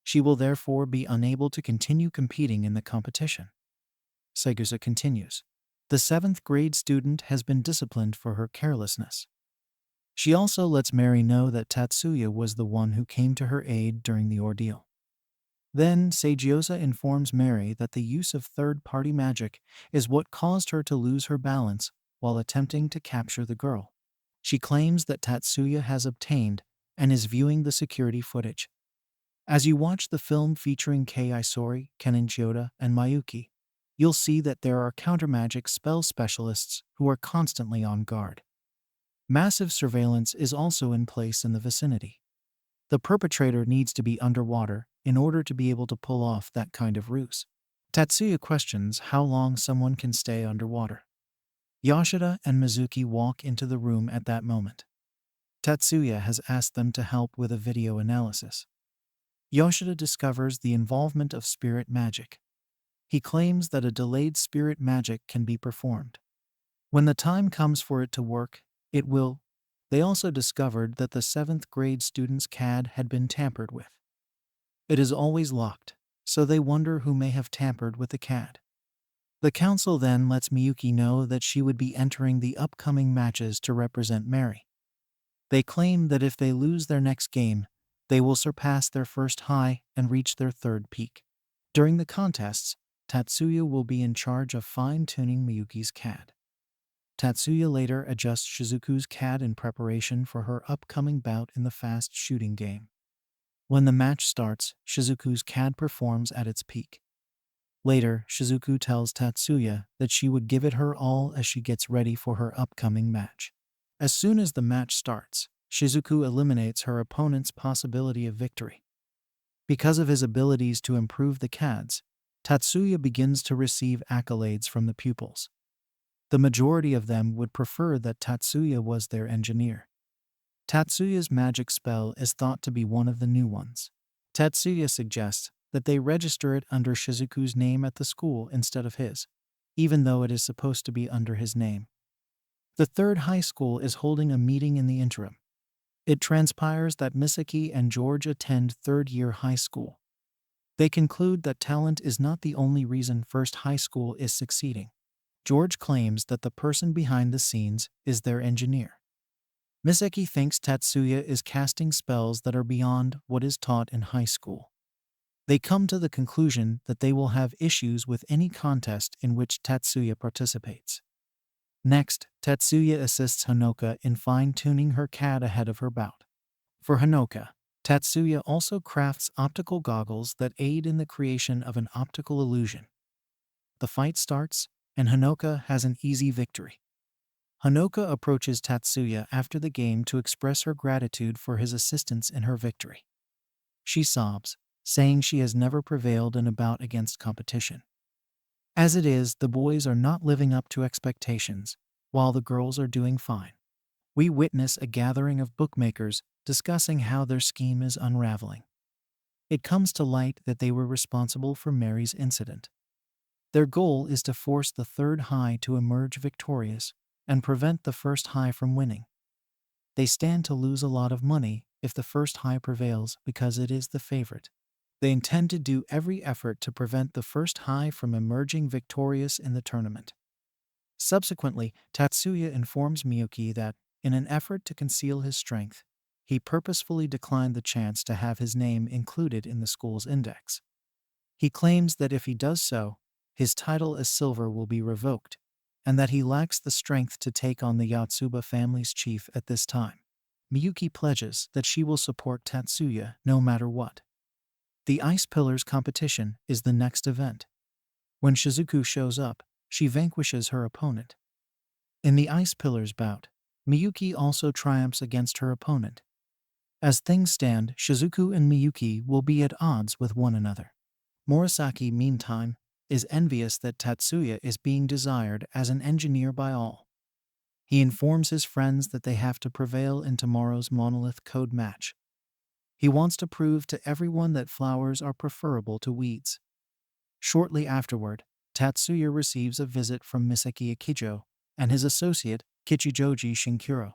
She will therefore be unable to continue competing in the competition. Segusa continues. The 7th grade student has been disciplined for her carelessness. She also lets Mary know that Tatsuya was the one who came to her aid during the ordeal. Then Seigiosa informs Mary that the use of third-party magic is what caused her to lose her balance while attempting to capture the girl. She claims that Tatsuya has obtained and is viewing the security footage. As you watch the film featuring Kei Isori, Kenin Chiyoda, and Miyuki, you'll see that there are countermagic spell specialists who are constantly on guard. Massive surveillance is also in place in the vicinity. The perpetrator needs to be underwater in order to be able to pull off that kind of ruse. Tatsuya questions how long someone can stay underwater. Yoshida and Mizuki walk into the room at that moment. Tatsuya has asked them to help with a video analysis. Yoshida discovers the involvement of spirit magic. He claims that a delayed spirit magic can be performed. When the time comes for it to work, it will. They also discovered that the 7th grade student's CAD had been tampered with. It is always locked, so they wonder who may have tampered with the CAD. The council then lets Miyuki know that she would be entering the upcoming matches to represent Mary. They claim that if they lose their next game, they will surpass their first high and reach their 3rd peak. During the contests, Tatsuya will be in charge of fine-tuning Miyuki's CAD. Tatsuya later adjusts Shizuku's CAD in preparation for her upcoming bout in the fast shooting game. When the match starts, Shizuku's CAD performs at its peak. Later, Shizuku tells Tatsuya that she would give it her all as she gets ready for her upcoming match. As soon as the match starts, Shizuku eliminates her opponent's possibility of victory. Because of his abilities to improve the CADs, Tatsuya begins to receive accolades from the pupils. The majority of them would prefer that Tatsuya was their engineer. Tatsuya's magic spell is thought to be one of the new ones. Tatsuya suggests that they register it under Shizuku's name at the school instead of his, even though it is supposed to be under his name. The third high school is holding a meeting in the interim. It transpires that Misaki and George attend third-year high school. They conclude that talent is not the only reason first high school is succeeding. George claims that the person behind the scenes is their engineer. Misaki thinks Tatsuya is casting spells that are beyond what is taught in high school. They come to the conclusion that they will have issues with any contest in which Tatsuya participates. Next, Tatsuya assists Hanoka in fine-tuning her CAD ahead of her bout. For Hanoka, Tatsuya also crafts optical goggles that aid in the creation of an optical illusion. The fight starts, and Hanoka has an easy victory. Hanoka approaches Tatsuya after the game to express her gratitude for his assistance in her victory. She sobs, saying she has never prevailed in a bout against competition. As it is, the boys are not living up to expectations, while the girls are doing fine. We witness a gathering of bookmakers discussing how their scheme is unraveling. It comes to light that they were responsible for Mary's incident. Their goal is to force the third high to emerge victorious and prevent the first high from winning. They stand to lose a lot of money if the first high prevails because it is the favorite. They intend to do every effort to prevent the first high from emerging victorious in the tournament. Subsequently, Tatsuya informs Miyuki that, in an effort to conceal his strength, he purposefully declined the chance to have his name included in the school's index. He claims that if he does so, his title as silver will be revoked, and that he lacks the strength to take on the Yotsuba family's chief at this time. Miyuki pledges that she will support Tatsuya no matter what. The Ice Pillars competition is the next event. When Shizuku shows up, she vanquishes her opponent. In the Ice Pillars bout, Miyuki also triumphs against her opponent. As things stand, Shizuku and Miyuki will be at odds with one another. Murasaki, meantime, is envious that Tatsuya is being desired as an engineer by all. He informs his friends that they have to prevail in tomorrow's Monolith Code match. He wants to prove to everyone that flowers are preferable to weeds. Shortly afterward, Tatsuya receives a visit from Misaki Akijo and his associate, Kichijoji Shinkuro.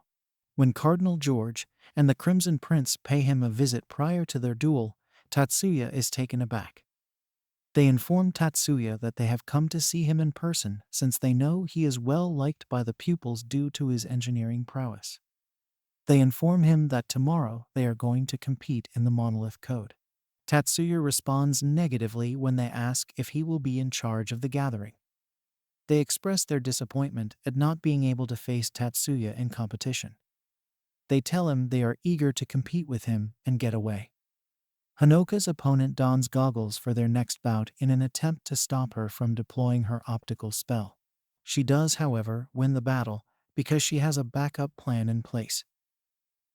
When Cardinal George and the Crimson Prince pay him a visit prior to their duel, Tatsuya is taken aback. They inform Tatsuya that they have come to see him in person since they know he is well liked by the pupils due to his engineering prowess. They inform him that tomorrow they are going to compete in the Monolith Code. Tatsuya responds negatively when they ask if he will be in charge of the gathering. They express their disappointment at not being able to face Tatsuya in competition. They tell him they are eager to compete with him and get away. Hanoka's opponent dons goggles for their next bout in an attempt to stop her from deploying her optical spell. She does, however, win the battle because she has a backup plan in place.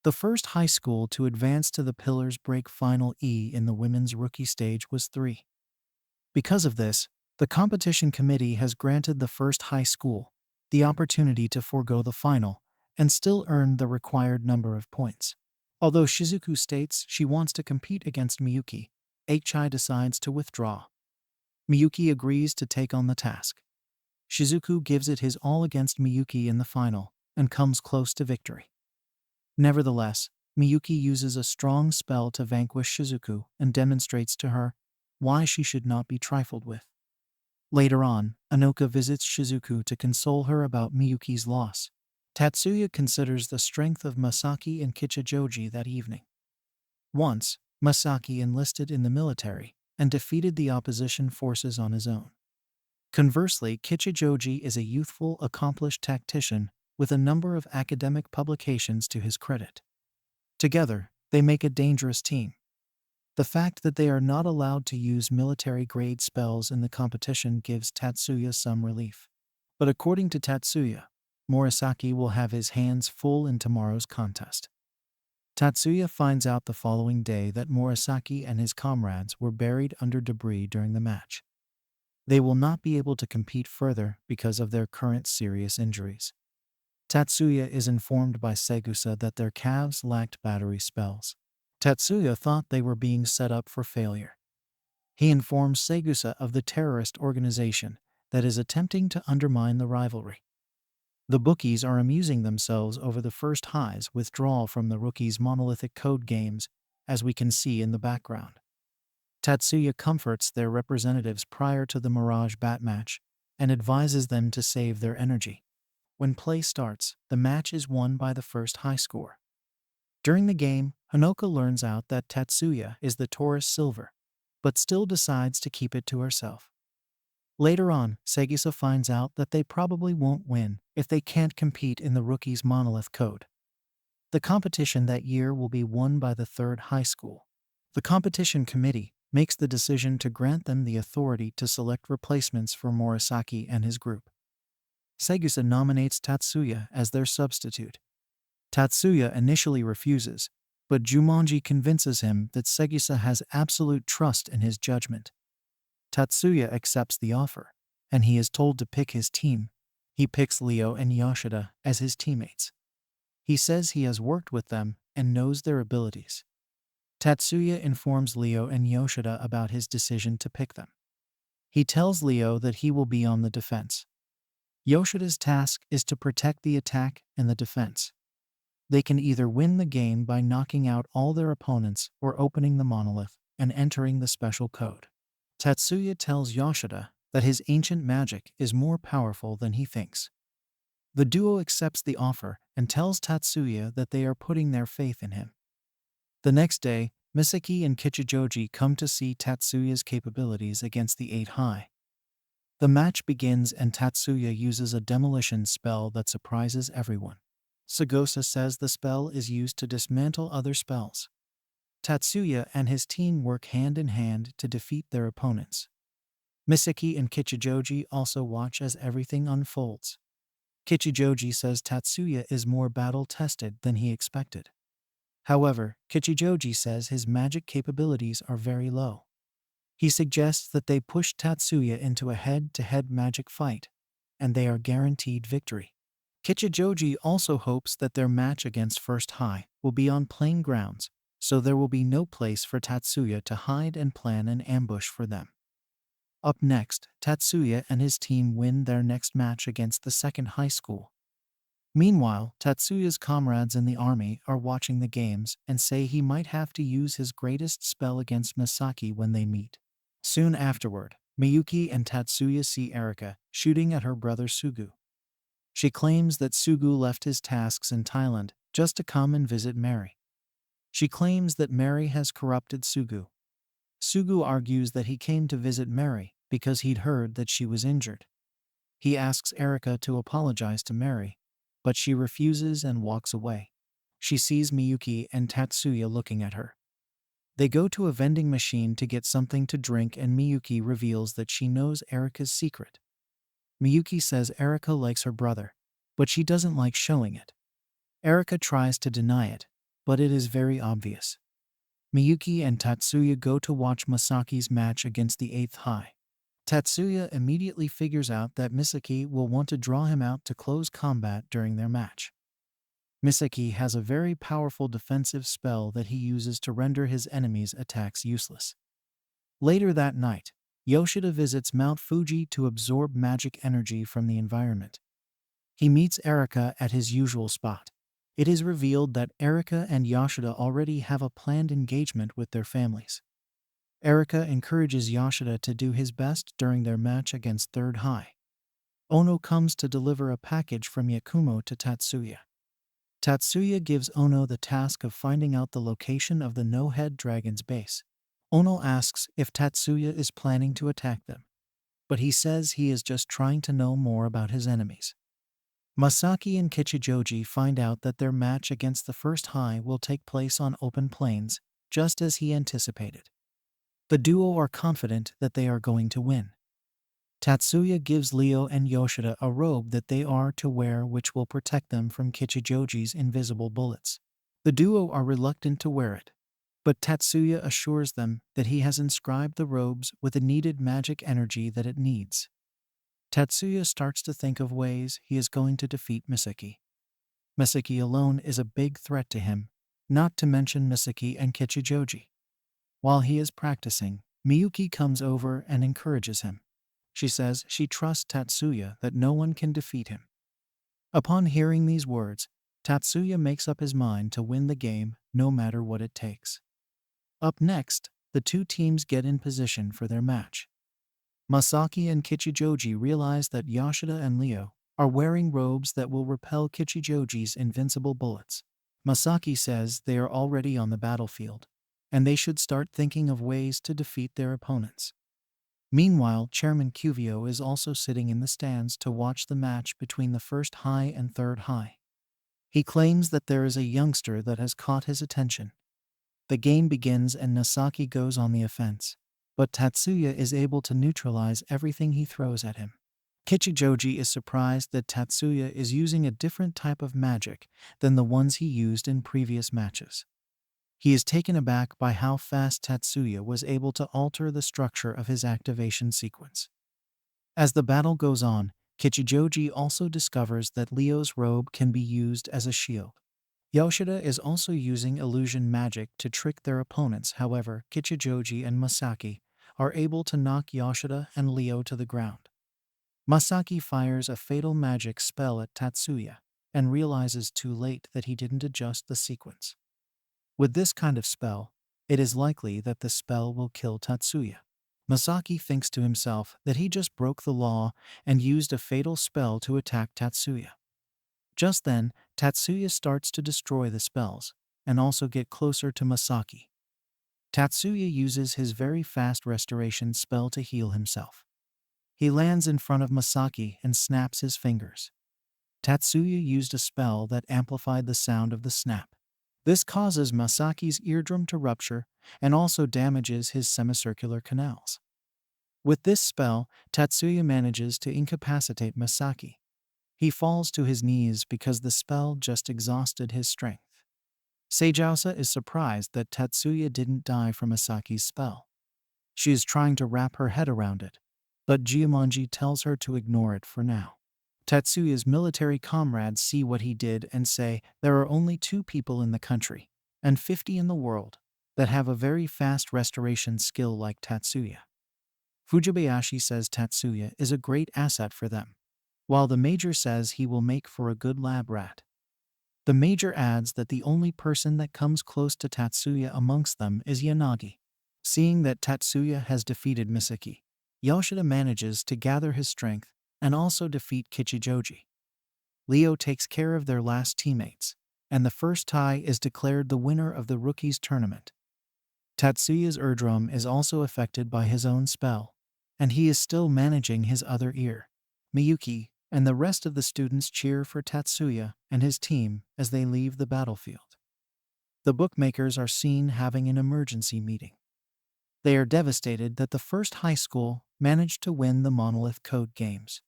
The first high school to advance to the Pillars Break Final E in the women's rookie stage was 3. Because of this, the competition committee has granted the first high school the opportunity to forego the final and still earn the required number of points. Although Shizuku states she wants to compete against Miyuki, Eichai decides to withdraw. Miyuki agrees to take on the task. Shizuku gives it his all against Miyuki in the final and comes close to victory. Nevertheless, Miyuki uses a strong spell to vanquish Shizuku and demonstrates to her why she should not be trifled with. Later on, Anoka visits Shizuku to console her about Miyuki's loss. Tatsuya considers the strength of Masaki and Kichijoji that evening. Once, Masaki enlisted in the military and defeated the opposition forces on his own. Conversely, Kichijoji is a youthful, accomplished tactician with a number of academic publications to his credit. Together, they make a dangerous team. The fact that they are not allowed to use military-grade spells in the competition gives Tatsuya some relief. But according to Tatsuya, Murasaki will have his hands full in tomorrow's contest. Tatsuya finds out the following day that Murasaki and his comrades were buried under debris during the match. They will not be able to compete further because of their current serious injuries. Tatsuya is informed by Segusa that their calves lacked battery spells. Tatsuya thought they were being set up for failure. He informs Segusa of the terrorist organization that is attempting to undermine the rivalry. The bookies are amusing themselves over the First High's withdrawal from the rookies' monolithic code games, as we can see in the background. Tatsuya comforts their representatives prior to the Mirage Bat match and advises them to save their energy. When play starts, the match is won by the First High score. During the game, Honoka learns out that Tatsuya is the Taurus Silver, but still decides to keep it to herself. Later on, Segusa finds out that they probably won't win if they can't compete in the rookies' monolith code. The competition that year will be won by the third high school. The competition committee makes the decision to grant them the authority to select replacements for Morisaki and his group. Segusa nominates Tatsuya as their substitute. Tatsuya initially refuses, but Jumonji convinces him that Segusa has absolute trust in his judgment. Tatsuya accepts the offer, and he is told to pick his team. He picks Leo and Yoshida as his teammates. He says he has worked with them and knows their abilities. Tatsuya informs Leo and Yoshida about his decision to pick them. He tells Leo that he will be on the defense. Yoshida's task is to protect the attack and the defense. They can either win the game by knocking out all their opponents or opening the monolith and entering the special code. Tatsuya tells Yoshida that his ancient magic is more powerful than he thinks. The duo accepts the offer and tells Tatsuya that they are putting their faith in him. The next day, Misaki and Kichijoji come to see Tatsuya's capabilities against the 8 High. The match begins and Tatsuya uses a demolition spell that surprises everyone. Segusa says the spell is used to dismantle other spells. Tatsuya and his team work hand in hand to defeat their opponents. Misaki and Kichijoji also watch as everything unfolds. Kichijoji says Tatsuya is more battle-tested than he expected. However, Kichijoji says his magic capabilities are very low. He suggests that they push Tatsuya into a head-to-head magic fight, and they are guaranteed victory. Kichijoji also hopes that their match against First High will be on plain grounds, so there will be no place for Tatsuya to hide and plan an ambush for them. Up next, Tatsuya and his team win their next match against the second high school. Meanwhile, Tatsuya's comrades in the army are watching the games and say he might have to use his greatest spell against Misaki when they meet. Soon afterward, Miyuki and Tatsuya see Erika shooting at her brother Sugu. She claims that Sugu left his tasks in Thailand just to come and visit Mary. She claims that Mary has corrupted Sugu. Sugu argues that he came to visit Mary because he'd heard that she was injured. He asks Erika to apologize to Mary, but she refuses and walks away. She sees Miyuki and Tatsuya looking at her. They go to a vending machine to get something to drink and Miyuki reveals that she knows Erika's secret. Miyuki says Erika likes her brother, but she doesn't like showing it. Erika tries to deny it, but it is very obvious. Miyuki and Tatsuya go to watch Masaki's match against the 8th High. Tatsuya immediately figures out that Misaki will want to draw him out to close combat during their match. Misaki has a very powerful defensive spell that he uses to render his enemies' attacks useless. Later that night, Yoshida visits Mount Fuji to absorb magic energy from the environment. He meets Erika at his usual spot. It is revealed that Erika and Yoshida already have a planned engagement with their families. Erika encourages Yoshida to do his best during their match against Third High. Ono comes to deliver a package from Yakumo to Tatsuya. Tatsuya gives Ono the task of finding out the location of the No-Head Dragon's base. Ono asks if Tatsuya is planning to attack them, but he says he is just trying to know more about his enemies. Masaki and Kichijoji find out that their match against the First High will take place on open plains, just as he anticipated. The duo are confident that they are going to win. Tatsuya gives Leo and Yoshida a robe that they are to wear which will protect them from Kichijoji's invisible bullets. The duo are reluctant to wear it, but Tatsuya assures them that he has inscribed the robes with the needed magic energy that it needs. Tatsuya starts to think of ways he is going to defeat Misaki. Misaki alone is a big threat to him, not to mention Misaki and Kichijoji. While he is practicing, Miyuki comes over and encourages him. She says she trusts Tatsuya that no one can defeat him. Upon hearing these words, Tatsuya makes up his mind to win the game no matter what it takes. Up next, the two teams get in position for their match. Masaki and Kichijoji realize that Yoshida and Leo are wearing robes that will repel Kichijoji's invincible bullets. Masaki says they are already on the battlefield, and they should start thinking of ways to defeat their opponents. Meanwhile, Chairman Cuvio is also sitting in the stands to watch the match between the first high and third high. He claims that there is a youngster that has caught his attention. The game begins and Nasaki goes on the offense, but Tatsuya is able to neutralize everything he throws at him. Kichijoji is surprised that Tatsuya is using a different type of magic than the ones he used in previous matches. He is taken aback by how fast Tatsuya was able to alter the structure of his activation sequence. As the battle goes on, Kichijoji also discovers that Leo's robe can be used as a shield. Yoshida is also using illusion magic to trick their opponents. However, Kichijoji and Masaki are able to knock Yoshida and Leo to the ground. Masaki fires a fatal magic spell at Tatsuya and realizes too late that he didn't adjust the sequence. With this kind of spell, it is likely that the spell will kill Tatsuya. Masaki thinks to himself that he just broke the law and used a fatal spell to attack Tatsuya. Just then, Tatsuya starts to destroy the spells and also get closer to Masaki. Tatsuya uses his very fast restoration spell to heal himself. He lands in front of Masaki and snaps his fingers. Tatsuya used a spell that amplified the sound of the snap. This causes Masaki's eardrum to rupture and also damages his semicircular canals. With this spell, Tatsuya manages to incapacitate Masaki. He falls to his knees because the spell just exhausted his strength. Seijousa is surprised that Tatsuya didn't die from Masaki's spell. She is trying to wrap her head around it, but Giamonji tells her to ignore it for now. Tatsuya's military comrades see what he did and say there are only 2 people in the country, and 50 in the world, that have a very fast restoration skill like Tatsuya. Fujibayashi says Tatsuya is a great asset for them, while the major says he will make for a good lab rat. The major adds that the only person that comes close to Tatsuya amongst them is Yanagi. Seeing that Tatsuya has defeated Misaki, Yoshida manages to gather his strength and also defeat Kichijoji. Leo takes care of their last teammates, and the first tie is declared the winner of the rookies tournament. Tatsuya's eardrum is also affected by his own spell, and he is still managing his other ear. Miyuki and the rest of the students cheer for Tatsuya and his team as they leave the battlefield. The bookmakers are seen having an emergency meeting. They are devastated that the first high school managed to win the Monolith Code games.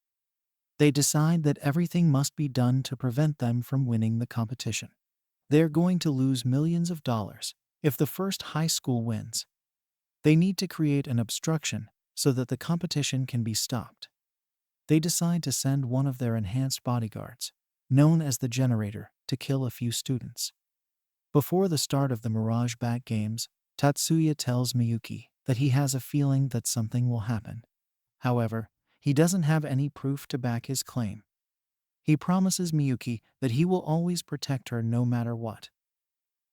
They decide that everything must be done to prevent them from winning the competition. They're going to lose millions of dollars if the first high school wins. They need to create an obstruction so that the competition can be stopped. They decide to send one of their enhanced bodyguards, known as the Generator, to kill a few students. Before the start of the Mirage Bat games, Tatsuya tells Miyuki that he has a feeling that something will happen. However, he doesn't have any proof to back his claim. He promises Miyuki that he will always protect her no matter what.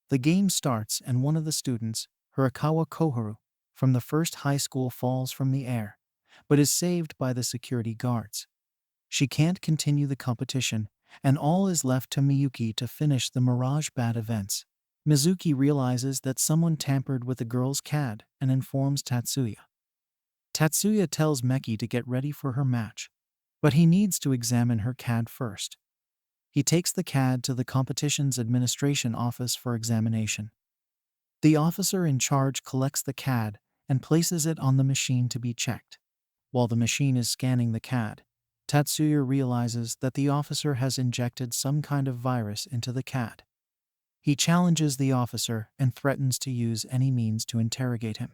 The game starts and one of the students, Hirakawa Koharu, from the first high school falls from the air, but is saved by the security guards. She can't continue the competition, and all is left to Miyuki to finish the Mirage Bat events. Mizuki realizes that someone tampered with the girl's CAD and informs Tatsuya. Tatsuya tells Meki to get ready for her match, but he needs to examine her CAD first. He takes the CAD to the competition's administration office for examination. The officer in charge collects the CAD and places it on the machine to be checked. While the machine is scanning the CAD, Tatsuya realizes that the officer has injected some kind of virus into the CAD. He challenges the officer and threatens to use any means to interrogate him.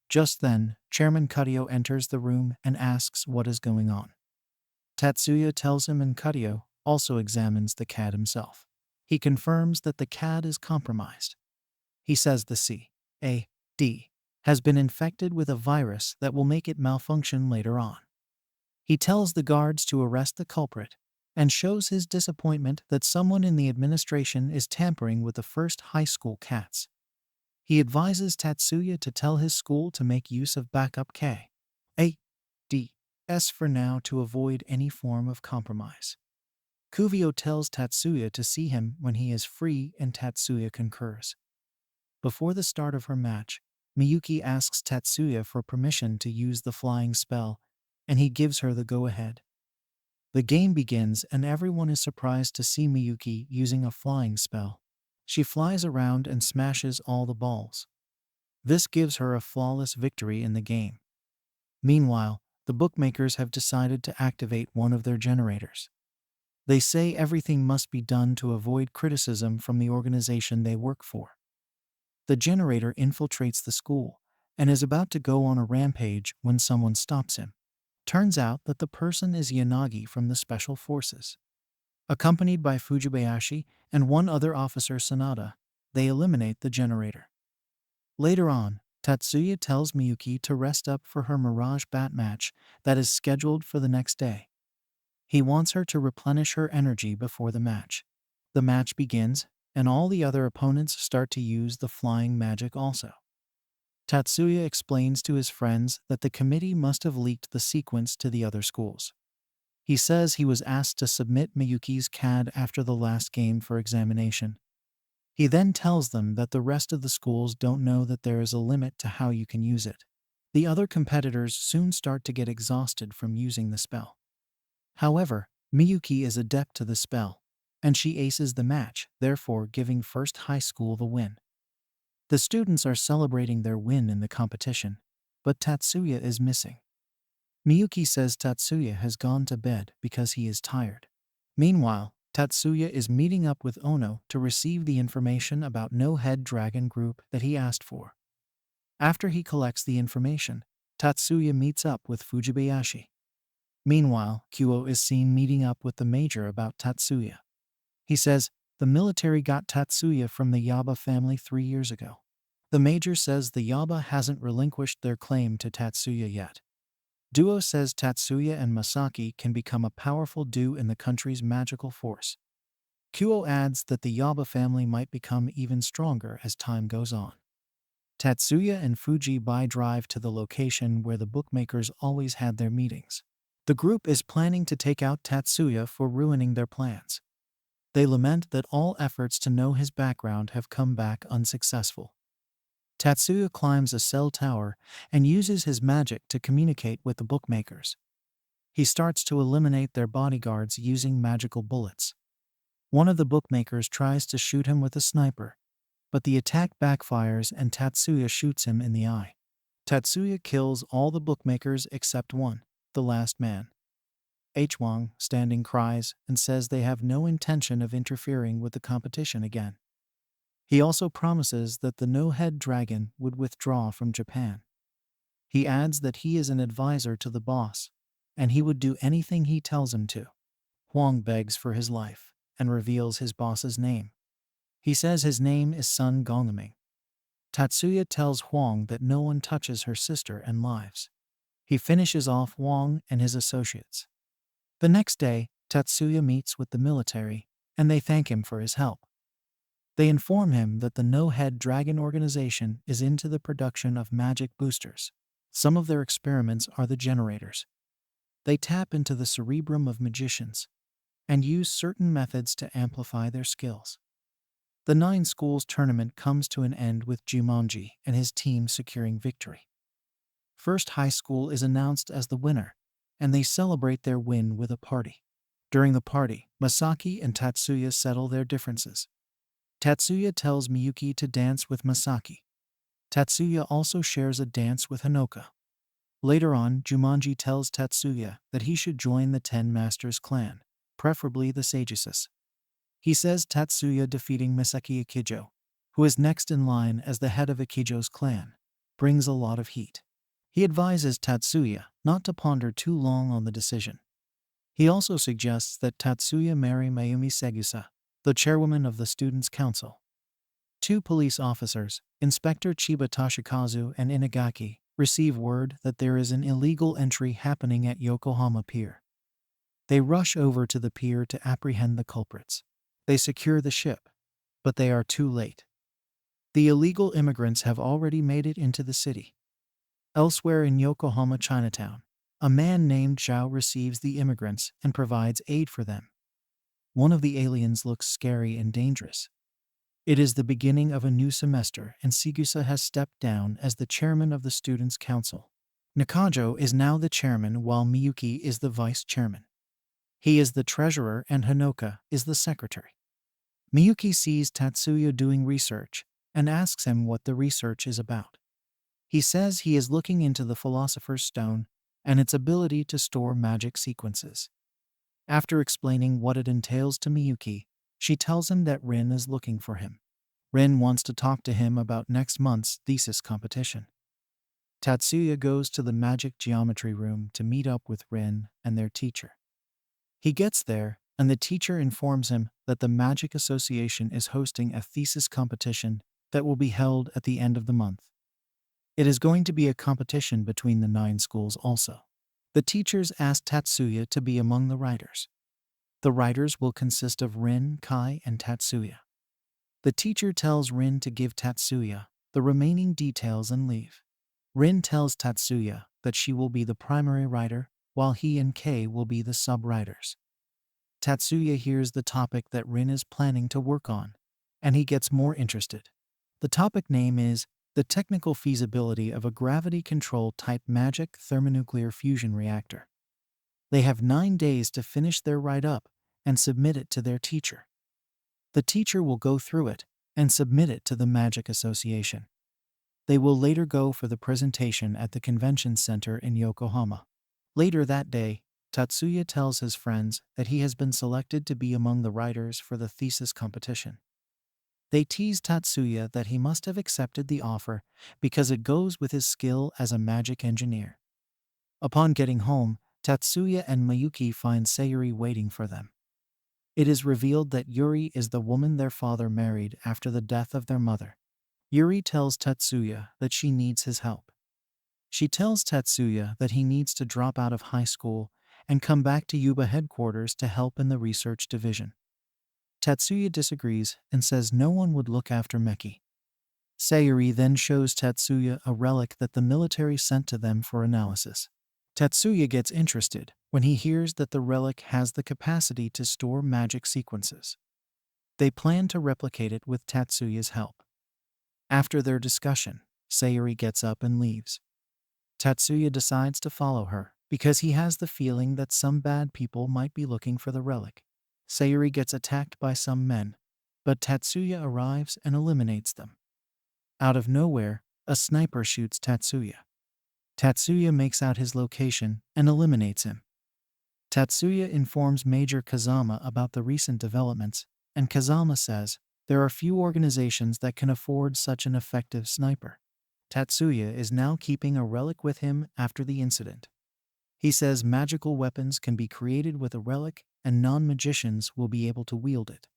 Just then, Chairman Kutio enters the room and asks what is going on. Tatsuya tells him and Kutio also examines the CAD himself. He confirms that the CAD is compromised. He says the CAD has been infected with a virus that will make it malfunction later on. He tells the guards to arrest the culprit and shows his disappointment that someone in the administration is tampering with the first high school cats. He advises Tatsuya to tell his school to make use of backup CADs for now to avoid any form of compromise. Kuvio tells Tatsuya to see him when he is free and Tatsuya concurs. Before the start of her match, Miyuki asks Tatsuya for permission to use the flying spell, and he gives her the go-ahead. The game begins and everyone is surprised to see Miyuki using a flying spell. She flies around and smashes all the balls. This gives her a flawless victory in the game. Meanwhile, the bookmakers have decided to activate one of their generators. They say everything must be done to avoid criticism from the organization they work for. The generator infiltrates the school and is about to go on a rampage when someone stops him. Turns out that the person is Yanagi from the Special Forces. Accompanied by Fujibayashi and one other officer, Sanada, they eliminate the generator. Later on, Tatsuya tells Miyuki to rest up for her Mirage Bat match that is scheduled for the next day. He wants her to replenish her energy before the match. The match begins, and all the other opponents start to use the flying magic also. Tatsuya explains to his friends that the committee must have leaked the sequence to the other schools. He says he was asked to submit Miyuki's CAD after the last game for examination. He then tells them that the rest of the schools don't know that there is a limit to how you can use it. The other competitors soon start to get exhausted from using the spell. However, Miyuki is adept to the spell, and she aces the match, therefore giving First High School the win. The students are celebrating their win in the competition, but Tatsuya is missing. Miyuki says Tatsuya has gone to bed because he is tired. Meanwhile, Tatsuya is meeting up with Ono to receive the information about No Head Dragon Group that he asked for. After he collects the information, Tatsuya meets up with Fujibayashi. Meanwhile, Kyo is seen meeting up with the major about Tatsuya. He says, the military got Tatsuya from the Yaba family 3 years ago. The major says the Yaba hasn't relinquished their claim to Tatsuya yet. Duo says Tatsuya and Masaki can become a powerful do in the country's magical force. Kyo adds that the Yaba family might become even stronger as time goes on. Tatsuya and Fuji drive to the location where the bookmakers always had their meetings. The group is planning to take out Tatsuya for ruining their plans. They lament that all efforts to know his background have come back unsuccessful. Tatsuya climbs a cell tower and uses his magic to communicate with the bookmakers. He starts to eliminate their bodyguards using magical bullets. One of the bookmakers tries to shoot him with a sniper, but the attack backfires and Tatsuya shoots him in the eye. Tatsuya kills all the bookmakers except one, the last man. Hwang, standing, cries and says they have no intention of interfering with the competition again. He also promises that the No-Head Dragon would withdraw from Japan. He adds that he is an advisor to the boss, and he would do anything he tells him to. Hwang begs for his life and reveals his boss's name. He says his name is Sun Gongming. Tatsuya tells Hwang that no one touches her sister and lives. He finishes off Hwang and his associates. The next day, Tatsuya meets with the military, and they thank him for his help. They inform him that the No-Head Dragon organization is into the production of magic boosters. Some of their experiments are the generators. They tap into the cerebrum of magicians and use certain methods to amplify their skills. The 9 schools tournament comes to an end with Jumonji and his team securing victory. First High School is announced as the winner, and they celebrate their win with a party. During the party, Masaki and Tatsuya settle their differences. Tatsuya tells Miyuki to dance with Masaki. Tatsuya also shares a dance with Hanoka. Later on, Jumonji tells Tatsuya that he should join the 10 Masters clan, preferably the Sagesus. He says Tatsuya defeating Misaki Ikijo, who is next in line as the head of Ikijo's clan, brings a lot of heat. He advises Tatsuya not to ponder too long on the decision. He also suggests that Tatsuya marry Mayumi Segusa, the chairwoman of the Students' Council. Two police officers, Inspector Chiba Toshikazu and Inagaki, receive word that there is an illegal entry happening at Yokohama Pier. They rush over to the pier to apprehend the culprits. They secure the ship, but they are too late. The illegal immigrants have already made it into the city. Elsewhere in Yokohama Chinatown, a man named Zhao receives the immigrants and provides aid for them. One of the aliens looks scary and dangerous. It is the beginning of a new semester, and Segusa has stepped down as the chairman of the Students' Council. Nakajo is now the chairman while Miyuki is the vice chairman. He is the treasurer and Hanoka is the secretary. Miyuki sees Tatsuya doing research and asks him what the research is about. He says he is looking into the Philosopher's Stone and its ability to store magic sequences. After explaining what it entails to Miyuki, she tells him that Rin is looking for him. Rin wants to talk to him about next month's thesis competition. Tatsuya goes to the magic geometry room to meet up with Rin and their teacher. He gets there, and the teacher informs him that the Magic Association is hosting a thesis competition that will be held at the end of the month. It is going to be a competition between the 9 schools also. The teachers ask Tatsuya to be among the writers. The writers will consist of Rin, Kai, and Tatsuya. The teacher tells Rin to give Tatsuya the remaining details and leave. Rin tells Tatsuya that she will be the primary writer, while he and Kei will be the sub-writers. Tatsuya hears the topic that Rin is planning to work on, and he gets more interested. The topic name is the technical feasibility of a gravity-controlled type magic thermonuclear fusion reactor. They have 9 days to finish their write-up and submit it to their teacher. The teacher will go through it and submit it to the Magic Association. They will later go for the presentation at the convention center in Yokohama. Later that day, Tatsuya tells his friends that he has been selected to be among the writers for the thesis competition. They tease Tatsuya that he must have accepted the offer because it goes with his skill as a magic engineer. Upon getting home, Tatsuya and Miyuki find Sayuri waiting for them. It is revealed that Yuri is the woman their father married after the death of their mother. Yuri tells Tatsuya that she needs his help. She tells Tatsuya that he needs to drop out of high school and come back to Yuba headquarters to help in the research division. Tatsuya disagrees and says no one would look after Meki. Sayuri then shows Tatsuya a relic that the military sent to them for analysis. Tatsuya gets interested when he hears that the relic has the capacity to store magic sequences. They plan to replicate it with Tatsuya's help. After their discussion, Sayuri gets up and leaves. Tatsuya decides to follow her because he has the feeling that some bad people might be looking for the relic. Sayuri gets attacked by some men, but Tatsuya arrives and eliminates them. Out of nowhere, a sniper shoots Tatsuya. Tatsuya makes out his location and eliminates him. Tatsuya informs Major Kazama about the recent developments, and Kazama says there are few organizations that can afford such an effective sniper. Tatsuya is now keeping a relic with him after the incident. He says magical weapons can be created with a relic and non-magicians will be able to wield it.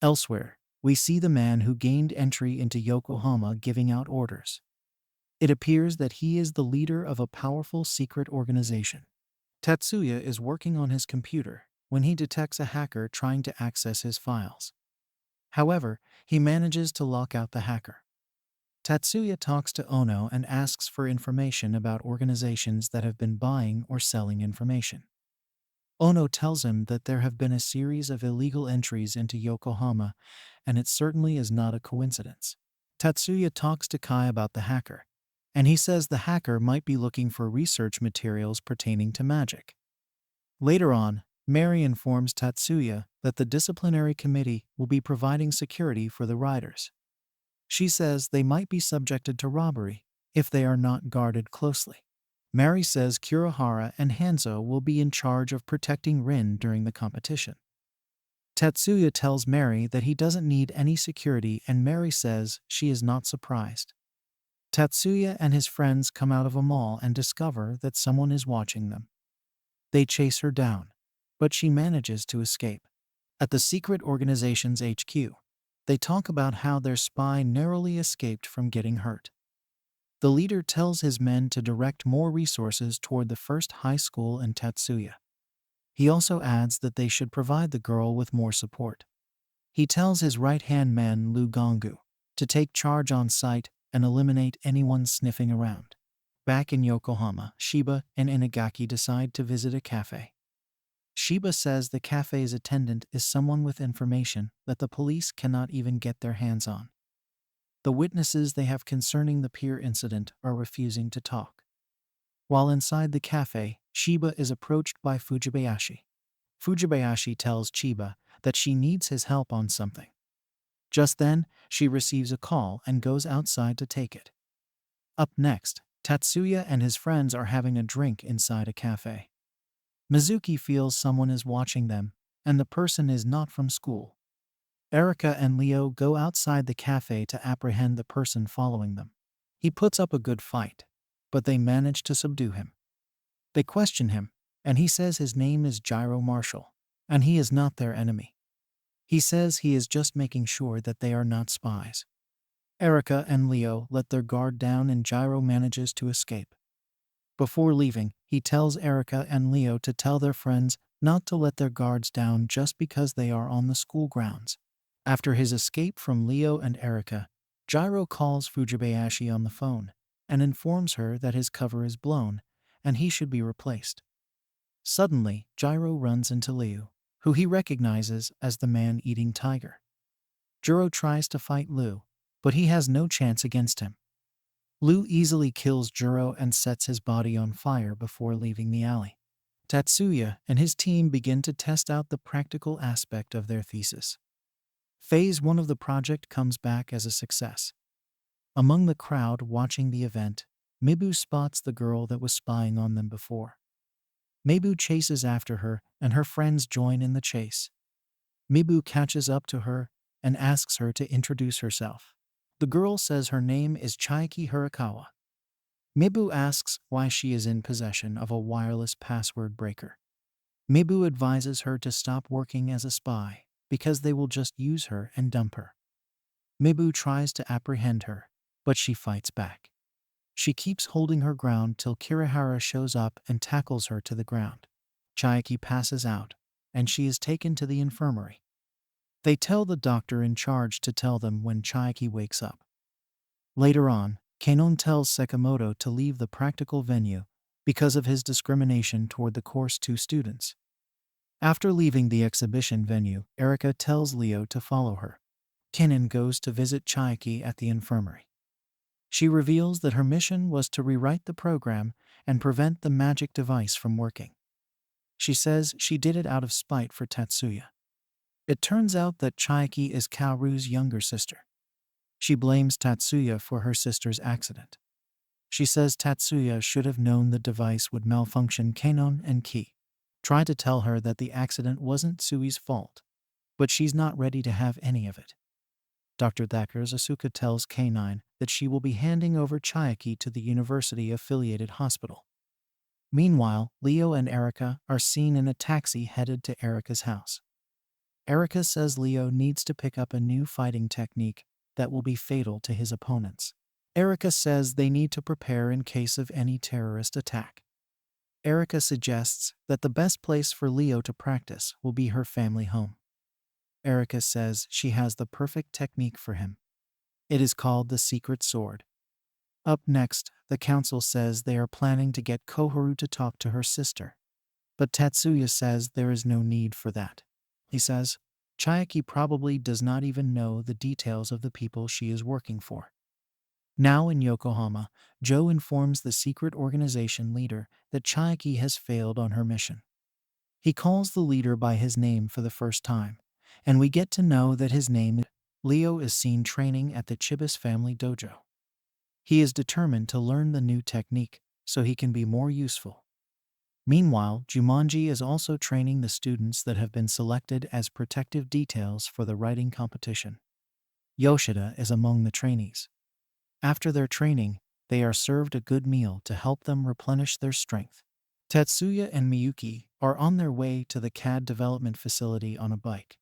Elsewhere, we see the man who gained entry into Yokohama giving out orders. It appears that he is the leader of a powerful secret organization. Tatsuya is working on his computer when he detects a hacker trying to access his files. However, he manages to lock out the hacker. Tatsuya talks to Ono and asks for information about organizations that have been buying or selling information. Ono tells him that there have been a series of illegal entries into Yokohama, and it certainly is not a coincidence. Tatsuya talks to Kai about the hacker, and he says the hacker might be looking for research materials pertaining to magic. Later on, Mary informs Tatsuya that the disciplinary committee will be providing security for the riders. She says they might be subjected to robbery if they are not guarded closely. Mary says Kurihara and Hanzo will be in charge of protecting Rin during the competition. Tatsuya tells Mary that he doesn't need any security, and Mary says she is not surprised. Tatsuya and his friends come out of a mall and discover that someone is watching them. They chase her down. but she manages to escape. At the secret organization's HQ, they talk about how their spy narrowly escaped from getting hurt. The leader tells his men to direct more resources toward the first high school in Tatsuya. He also adds that they should provide the girl with more support. He tells his right-hand man Lu Gongu to take charge on site and eliminate anyone sniffing around. Back in Yokohama, Shiba and Inagaki decide to visit a cafe. Shiba says the cafe's attendant is someone with information that the police cannot even get their hands on. The witnesses they have concerning the pier incident are refusing to talk. While inside the cafe, Shiba is approached by Fujibayashi. Fujibayashi tells Chiba that she needs his help on something. Just then, she receives a call and goes outside to take it. Up next, Tatsuya and his friends are having a drink inside a cafe. Mizuki feels someone is watching them, and the person is not from school. Erika and Leo go outside the cafe to apprehend the person following them. He puts up a good fight, but they manage to subdue him. They question him, and he says his name is Gyro Marshall, and he is not their enemy. He says he is just making sure that they are not spies. Erika and Leo let their guard down and Gyro manages to escape. Before leaving, he tells Erika and Leo to tell their friends not to let their guards down just because they are on the school grounds. After his escape from Leo and Erika, Gyro calls Fujibayashi on the phone and informs her that his cover is blown and he should be replaced. Suddenly, Gyro runs into Liu, who he recognizes as the man-eating tiger. Juro tries to fight Liu, but he has no chance against him. Liu easily kills Juro and sets his body on fire before leaving the alley. Tatsuya and his team begin to test out the practical aspect of their thesis. Phase 1 of the project comes back as a success. Among the crowd watching the event, Mibu spots the girl that was spying on them before. Mibu chases after her, and her friends join in the chase. Mibu catches up to her and asks her to introduce herself. The girl says her name is Chiaki Hirakawa. Mibu asks why she is in possession of a wireless password breaker. Mibu advises her to stop working as a spy because they will just use her and dump her. Mibu tries to apprehend her, but she fights back. She keeps holding her ground till Kirihara shows up and tackles her to the ground. Chiaki passes out, and she is taken to the infirmary. They tell the doctor in charge to tell them when Chiaki wakes up. Later on, Kanon tells Sakamoto to leave the practical venue because of his discrimination toward the Course 2 students. After leaving the exhibition venue, Erika tells Leo to follow her. Kanon goes to visit Chiaki at the infirmary. She reveals that her mission was to rewrite the program and prevent the magic device from working. She says she did it out of spite for Tatsuya. It turns out that Chiaki is Kaoru's younger sister. She blames Tatsuya for her sister's accident. She says Tatsuya should have known the device would malfunction. Kanon and Ki try to tell her that the accident wasn't Sui's fault, but she's not ready to have any of it. Dr. Thacker's Asuka tells K9 that she will be handing over Chiaki to the university-affiliated hospital. Meanwhile, Leo and Erika are seen in a taxi headed to Erika's house. Erika says Leo needs to pick up a new fighting technique that will be fatal to his opponents. Erika says they need to prepare in case of any terrorist attack. Erika suggests that the best place for Leo to practice will be her family home. Erika says she has the perfect technique for him. It is called the secret sword. Up next, the council says they are planning to get Koharu to talk to her sister. But Tatsuya says there is no need for that. He says Chiaki probably does not even know the details of the people she is working for. Now in Yokohama, Joe informs the secret organization leader that Chiaki has failed on her mission. He calls the leader by his name for the first time, and we get to know that his name is Leo is seen training at the Chibis family dojo. He is determined to learn the new technique so he can be more useful. Meanwhile, Jumanji is also training the students that have been selected as protective details for the writing competition. Yoshida is among the trainees. After their training, they are served a good meal to help them replenish their strength. Tatsuya and Miyuki are on their way to the CAD development facility on a bike.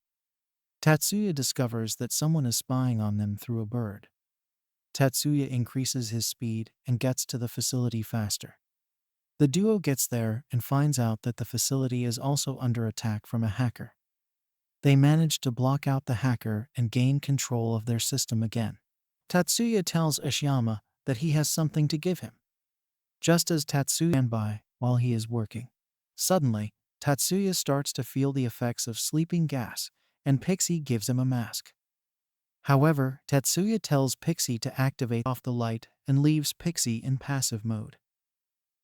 Tatsuya discovers that someone is spying on them through a bird. Tatsuya increases his speed and gets to the facility faster. The duo gets there and finds out that the facility is also under attack from a hacker. They manage to block out the hacker and gain control of their system again. Tatsuya tells Ishiyama that he has something to give him. Just as Tatsuya stands by while he is working, suddenly, Tatsuya starts to feel the effects of sleeping gas, and Pixie gives him a mask. However, Tatsuya tells Pixie to activate off the light and leaves Pixie in passive mode.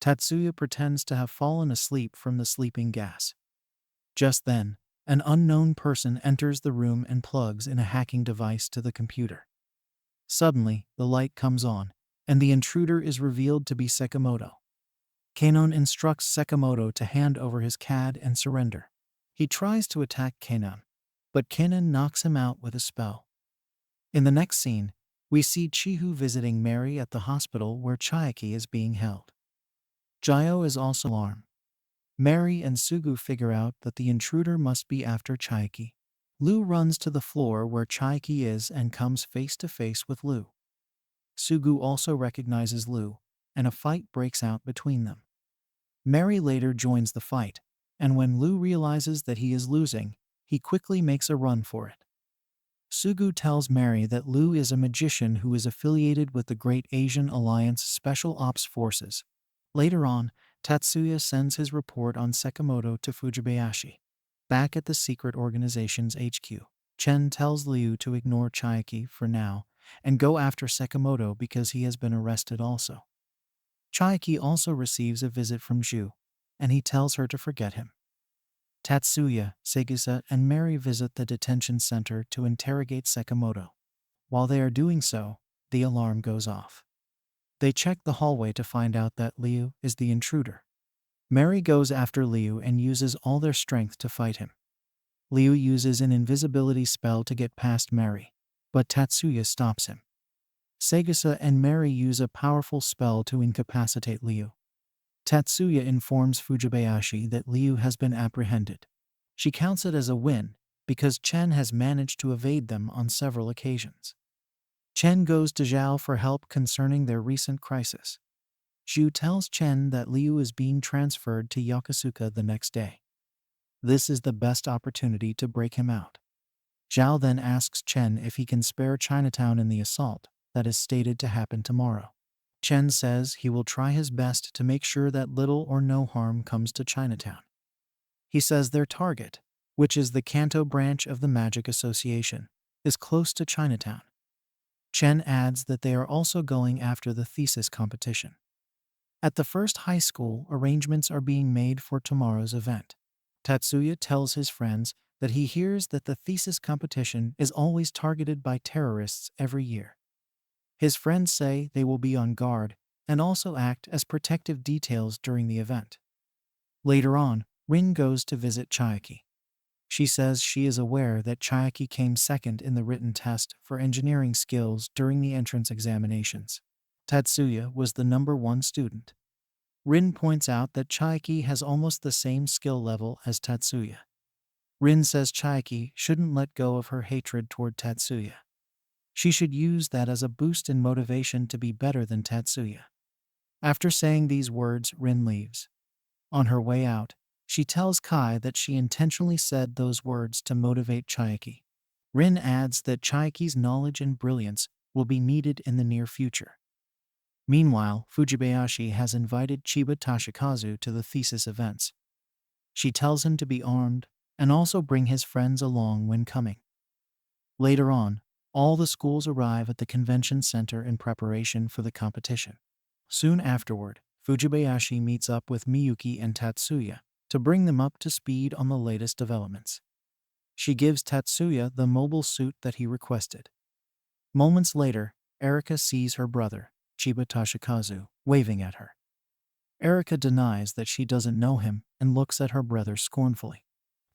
Tatsuya pretends to have fallen asleep from the sleeping gas. Just then, an unknown person enters the room and plugs in a hacking device to the computer. Suddenly, the light comes on, and the intruder is revealed to be Sekimoto. Kanon instructs Sekimoto to hand over his CAD and surrender. He tries to attack Kanon, but Kanon knocks him out with a spell. In the next scene, we see Chihu visiting Mary at the hospital where Chiaki is being held. Jayo is also alarmed. Mary and Sugu figure out that the intruder must be after Chiaki. Lu runs to the floor where Chiaki is and comes face to face with Lu. Sugu also recognizes Lu, and a fight breaks out between them. Mary later joins the fight, and when Lu realizes that he is losing, he quickly makes a run for it. Sugu tells Mary that Lu is a magician who is affiliated with the Great Asian Alliance Special Ops Forces. Later on, Tatsuya sends his report on Sekimoto to Fujibayashi. Back at the secret organization's HQ, Chen tells Liu to ignore Chiaki for now and go after Sekimoto because he has been arrested also. Chiaki also receives a visit from Zhu, and he tells her to forget him. Tatsuya, Segusa, and Mary visit the detention center to interrogate Sekimoto. While they are doing so, the alarm goes off. They check the hallway to find out that Liu is the intruder. Mary goes after Liu and uses all their strength to fight him. Liu uses an invisibility spell to get past Mary, but Tatsuya stops him. Segusa and Mary use a powerful spell to incapacitate Liu. Tatsuya informs Fujibayashi that Liu has been apprehended. She counts it as a win because Chen has managed to evade them on several occasions. Chen goes to Zhao for help concerning their recent crisis. Zhu tells Chen that Liu is being transferred to Yokosuka the next day. This is the best opportunity to break him out. Zhao then asks Chen if he can spare Chinatown in the assault that is stated to happen tomorrow. Chen says he will try his best to make sure that little or no harm comes to Chinatown. He says their target, which is the Kanto branch of the Magic Association, is close to Chinatown. Chen adds that they are also going after the thesis competition. At the first high school, arrangements are being made for tomorrow's event. Tatsuya tells his friends that he hears that the thesis competition is always targeted by terrorists every year. His friends say they will be on guard and also act as protective details during the event. Later on, Rin goes to visit Chiaki. She says she is aware that Chiaki came second in the written test for engineering skills during the entrance examinations. Tatsuya was the number 1 student. Rin points out that Chiaki has almost the same skill level as Tatsuya. Rin says Chiaki shouldn't let go of her hatred toward Tatsuya. She should use that as a boost in motivation to be better than Tatsuya. After saying these words, Rin leaves. On her way out, she tells Kai that she intentionally said those words to motivate Chiaki. Rin adds that Chiaki's knowledge and brilliance will be needed in the near future. Meanwhile, Fujibayashi has invited Chiba Toshikazu to the thesis events. She tells him to be armed and also bring his friends along when coming. Later on, all the schools arrive at the convention center in preparation for the competition. Soon afterward, Fujibayashi meets up with Miyuki and Tatsuya to bring them up to speed on the latest developments. She gives Tatsuya the mobile suit that he requested. Moments later, Erika sees her brother, Chiba Toshikazu, waving at her. Erika denies that she doesn't know him and looks at her brother scornfully.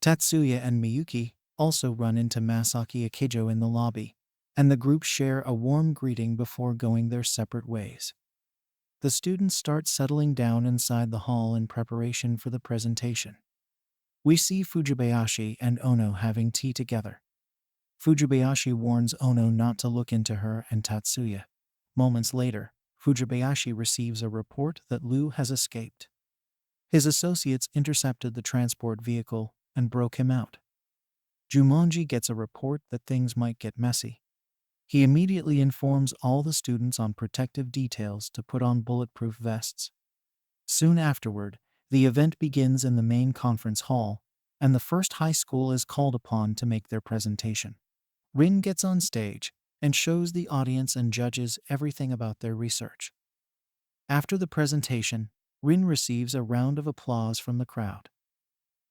Tatsuya and Miyuki also run into Masaki Akijo in the lobby, and the group share a warm greeting before going their separate ways. The students start settling down inside the hall in preparation for the presentation. We see Fujibayashi and Ono having tea together. Fujibayashi warns Ono not to look into her and Tatsuya. Moments later, Fujibayashi receives a report that Liu has escaped. His associates intercepted the transport vehicle and broke him out. Jumonji gets a report that things might get messy. He immediately informs all the students on protective details to put on bulletproof vests. Soon afterward, the event begins in the main conference hall, and the first high school is called upon to make their presentation. Rin gets on stage and shows the audience and judges everything about their research. After the presentation, Rin receives a round of applause from the crowd.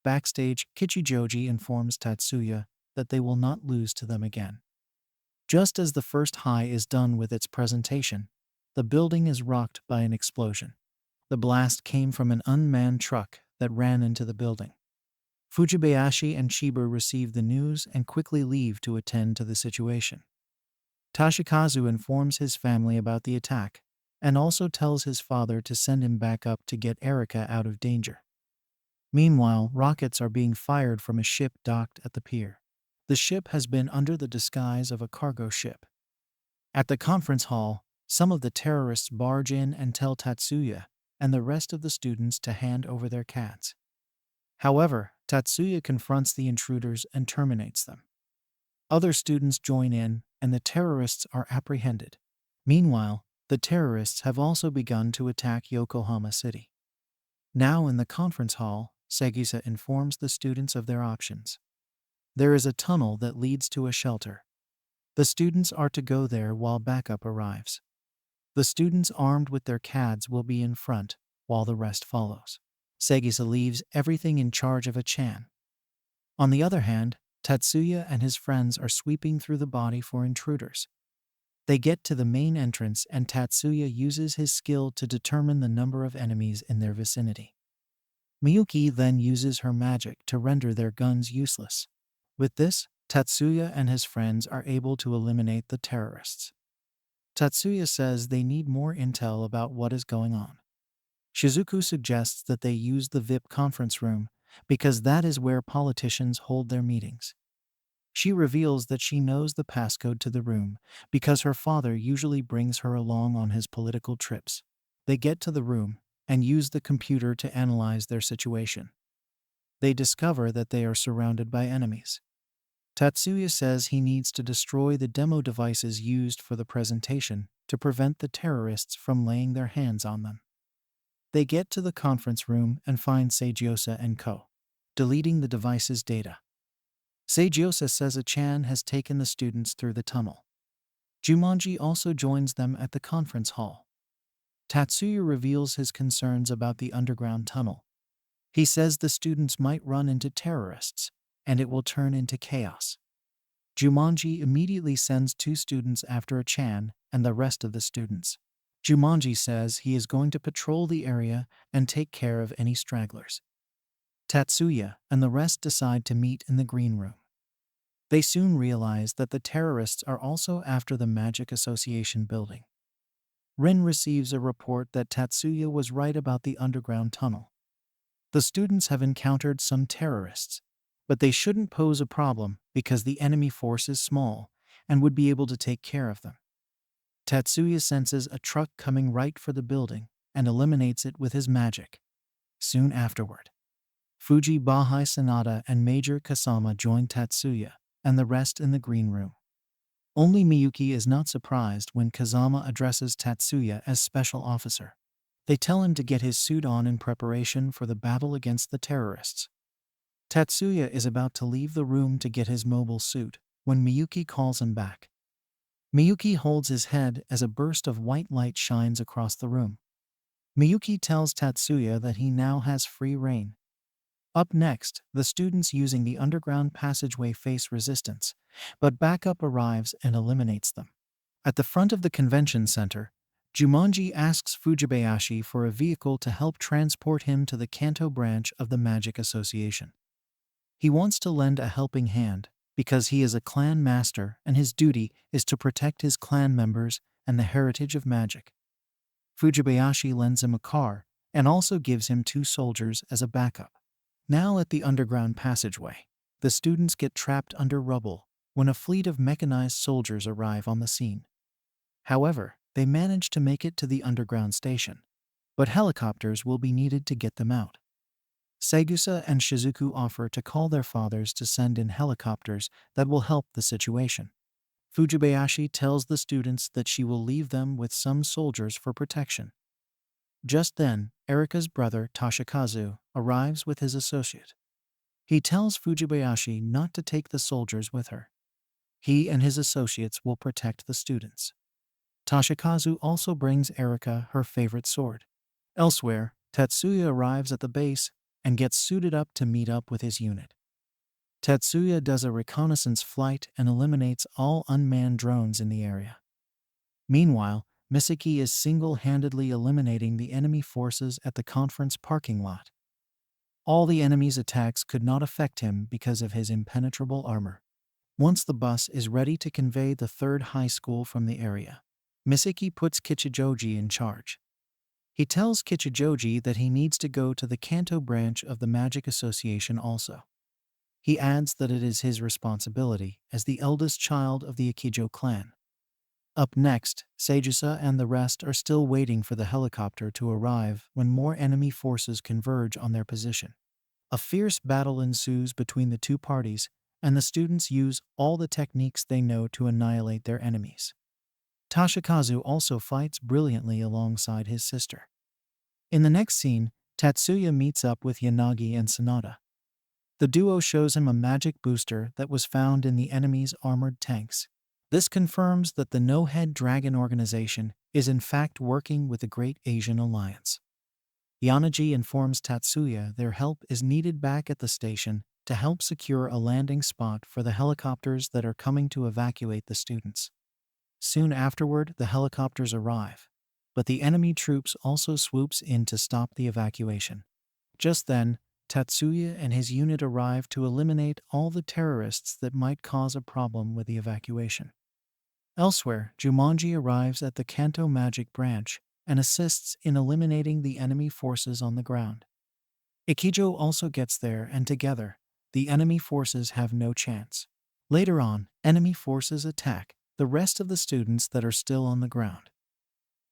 Backstage, Kichijoji informs Tatsuya that they will not lose to them again. Just as the first high is done with its presentation, the building is rocked by an explosion. The blast came from an unmanned truck that ran into the building. Fujibayashi and Shiba receive the news and quickly leave to attend to the situation. Toshikazu informs his family about the attack and also tells his father to send him back up to get Erika out of danger. Meanwhile, rockets are being fired from a ship docked at the pier. The ship has been under the disguise of a cargo ship. At the conference hall, some of the terrorists barge in and tell Tatsuya and the rest of the students to hand over their cats. However, Tatsuya confronts the intruders and terminates them. Other students join in, and the terrorists are apprehended. Meanwhile, the terrorists have also begun to attack Yokohama City. Now in the conference hall, Segisa informs the students of their options. There is a tunnel that leads to a shelter. The students are to go there while backup arrives. The students armed with their CADs will be in front, while the rest follows. Segisa leaves everything in charge of a Chan. On the other hand, Tatsuya and his friends are sweeping through the body for intruders. They get to the main entrance and Tatsuya uses his skill to determine the number of enemies in their vicinity. Miyuki then uses her magic to render their guns useless. With this, Tatsuya and his friends are able to eliminate the terrorists. Tatsuya says they need more intel about what is going on. Shizuku suggests that they use the VIP conference room because that is where politicians hold their meetings. She reveals that she knows the passcode to the room because her father usually brings her along on his political trips. They get to the room and use the computer to analyze their situation. They discover that they are surrounded by enemies. Tatsuya says he needs to destroy the demo devices used for the presentation to prevent the terrorists from laying their hands on them. They get to the conference room and find Seijiosa and Co. deleting the device's data. Seijiosa says a Chan has taken the students through the tunnel. Jumonji also joins them at the conference hall. Tatsuya reveals his concerns about the underground tunnel. He says the students might run into terrorists, and it will turn into chaos. Jumonji immediately sends 2 students after a Chan and the rest of the students. Jumonji says he is going to patrol the area and take care of any stragglers. Tatsuya and the rest decide to meet in the green room. They soon realize that the terrorists are also after the Magic Association building. Rin receives a report that Tatsuya was right about the underground tunnel. The students have encountered some terrorists, but they shouldn't pose a problem because the enemy force is small and would be able to take care of them. Tatsuya senses a truck coming right for the building and eliminates it with his magic. Soon afterward, Fuji Bahai Sanada and Major Kasama join Tatsuya and the rest in the green room. Only Miyuki is not surprised when Kazama addresses Tatsuya as special officer. They tell him to get his suit on in preparation for the battle against the terrorists. Tatsuya is about to leave the room to get his mobile suit when Miyuki calls him back. Miyuki holds his head as a burst of white light shines across the room. Miyuki tells Tatsuya that he now has free rein. Up next, the students using the underground passageway face resistance, but backup arrives and eliminates them. At the front of the convention center, Jumonji asks Fujibayashi for a vehicle to help transport him to the Kanto branch of the Magic Association. He wants to lend a helping hand because he is a clan master and his duty is to protect his clan members and the heritage of magic. Fujibayashi lends him a car and also gives him 2 soldiers as a backup. Now at the underground passageway, the students get trapped under rubble when a fleet of mechanized soldiers arrive on the scene. However, they manage to make it to the underground station, but helicopters will be needed to get them out. Saigusa and Shizuku offer to call their fathers to send in helicopters that will help the situation. Fujibayashi tells the students that she will leave them with some soldiers for protection. Just then, Erika's brother Toshikazu arrives with his associate. He tells Fujibayashi not to take the soldiers with her. He and his associates will protect the students. Toshikazu also brings Erika her favorite sword. Elsewhere, Tatsuya arrives at the base and gets suited up to meet up with his unit. Tatsuya does a reconnaissance flight and eliminates all unmanned drones in the area. Meanwhile, Misaki is single-handedly eliminating the enemy forces at the conference parking lot. All the enemy's attacks could not affect him because of his impenetrable armor. Once the bus is ready to convey the third high school from the area, Misaki puts Kichijoji in charge. He tells Kichijoji that he needs to go to the Kanto branch of the Magic Association also. He adds that it is his responsibility as the eldest child of the Akijo clan. Up next, Saigusa and the rest are still waiting for the helicopter to arrive when more enemy forces converge on their position. A fierce battle ensues between the two parties, and the students use all the techniques they know to annihilate their enemies. Toshikazu also fights brilliantly alongside his sister. In the next scene, Tatsuya meets up with Yanagi and Sanada. The duo shows him a magic booster that was found in the enemy's armored tanks. This confirms that the No-Head Dragon organization is in fact working with the Great Asian Alliance. Yanagi informs Tatsuya their help is needed back at the station to help secure a landing spot for the helicopters that are coming to evacuate the students. Soon afterward, the helicopters arrive, but the enemy troops also swoops in to stop the evacuation. Just then, Tatsuya and his unit arrive to eliminate all the terrorists that might cause a problem with the evacuation. Elsewhere, Jumanji arrives at the Kanto Magic Branch and assists in eliminating the enemy forces on the ground. Ikijo also gets there, and together, the enemy forces have no chance. Later on, enemy forces attack the rest of the students that are still on the ground.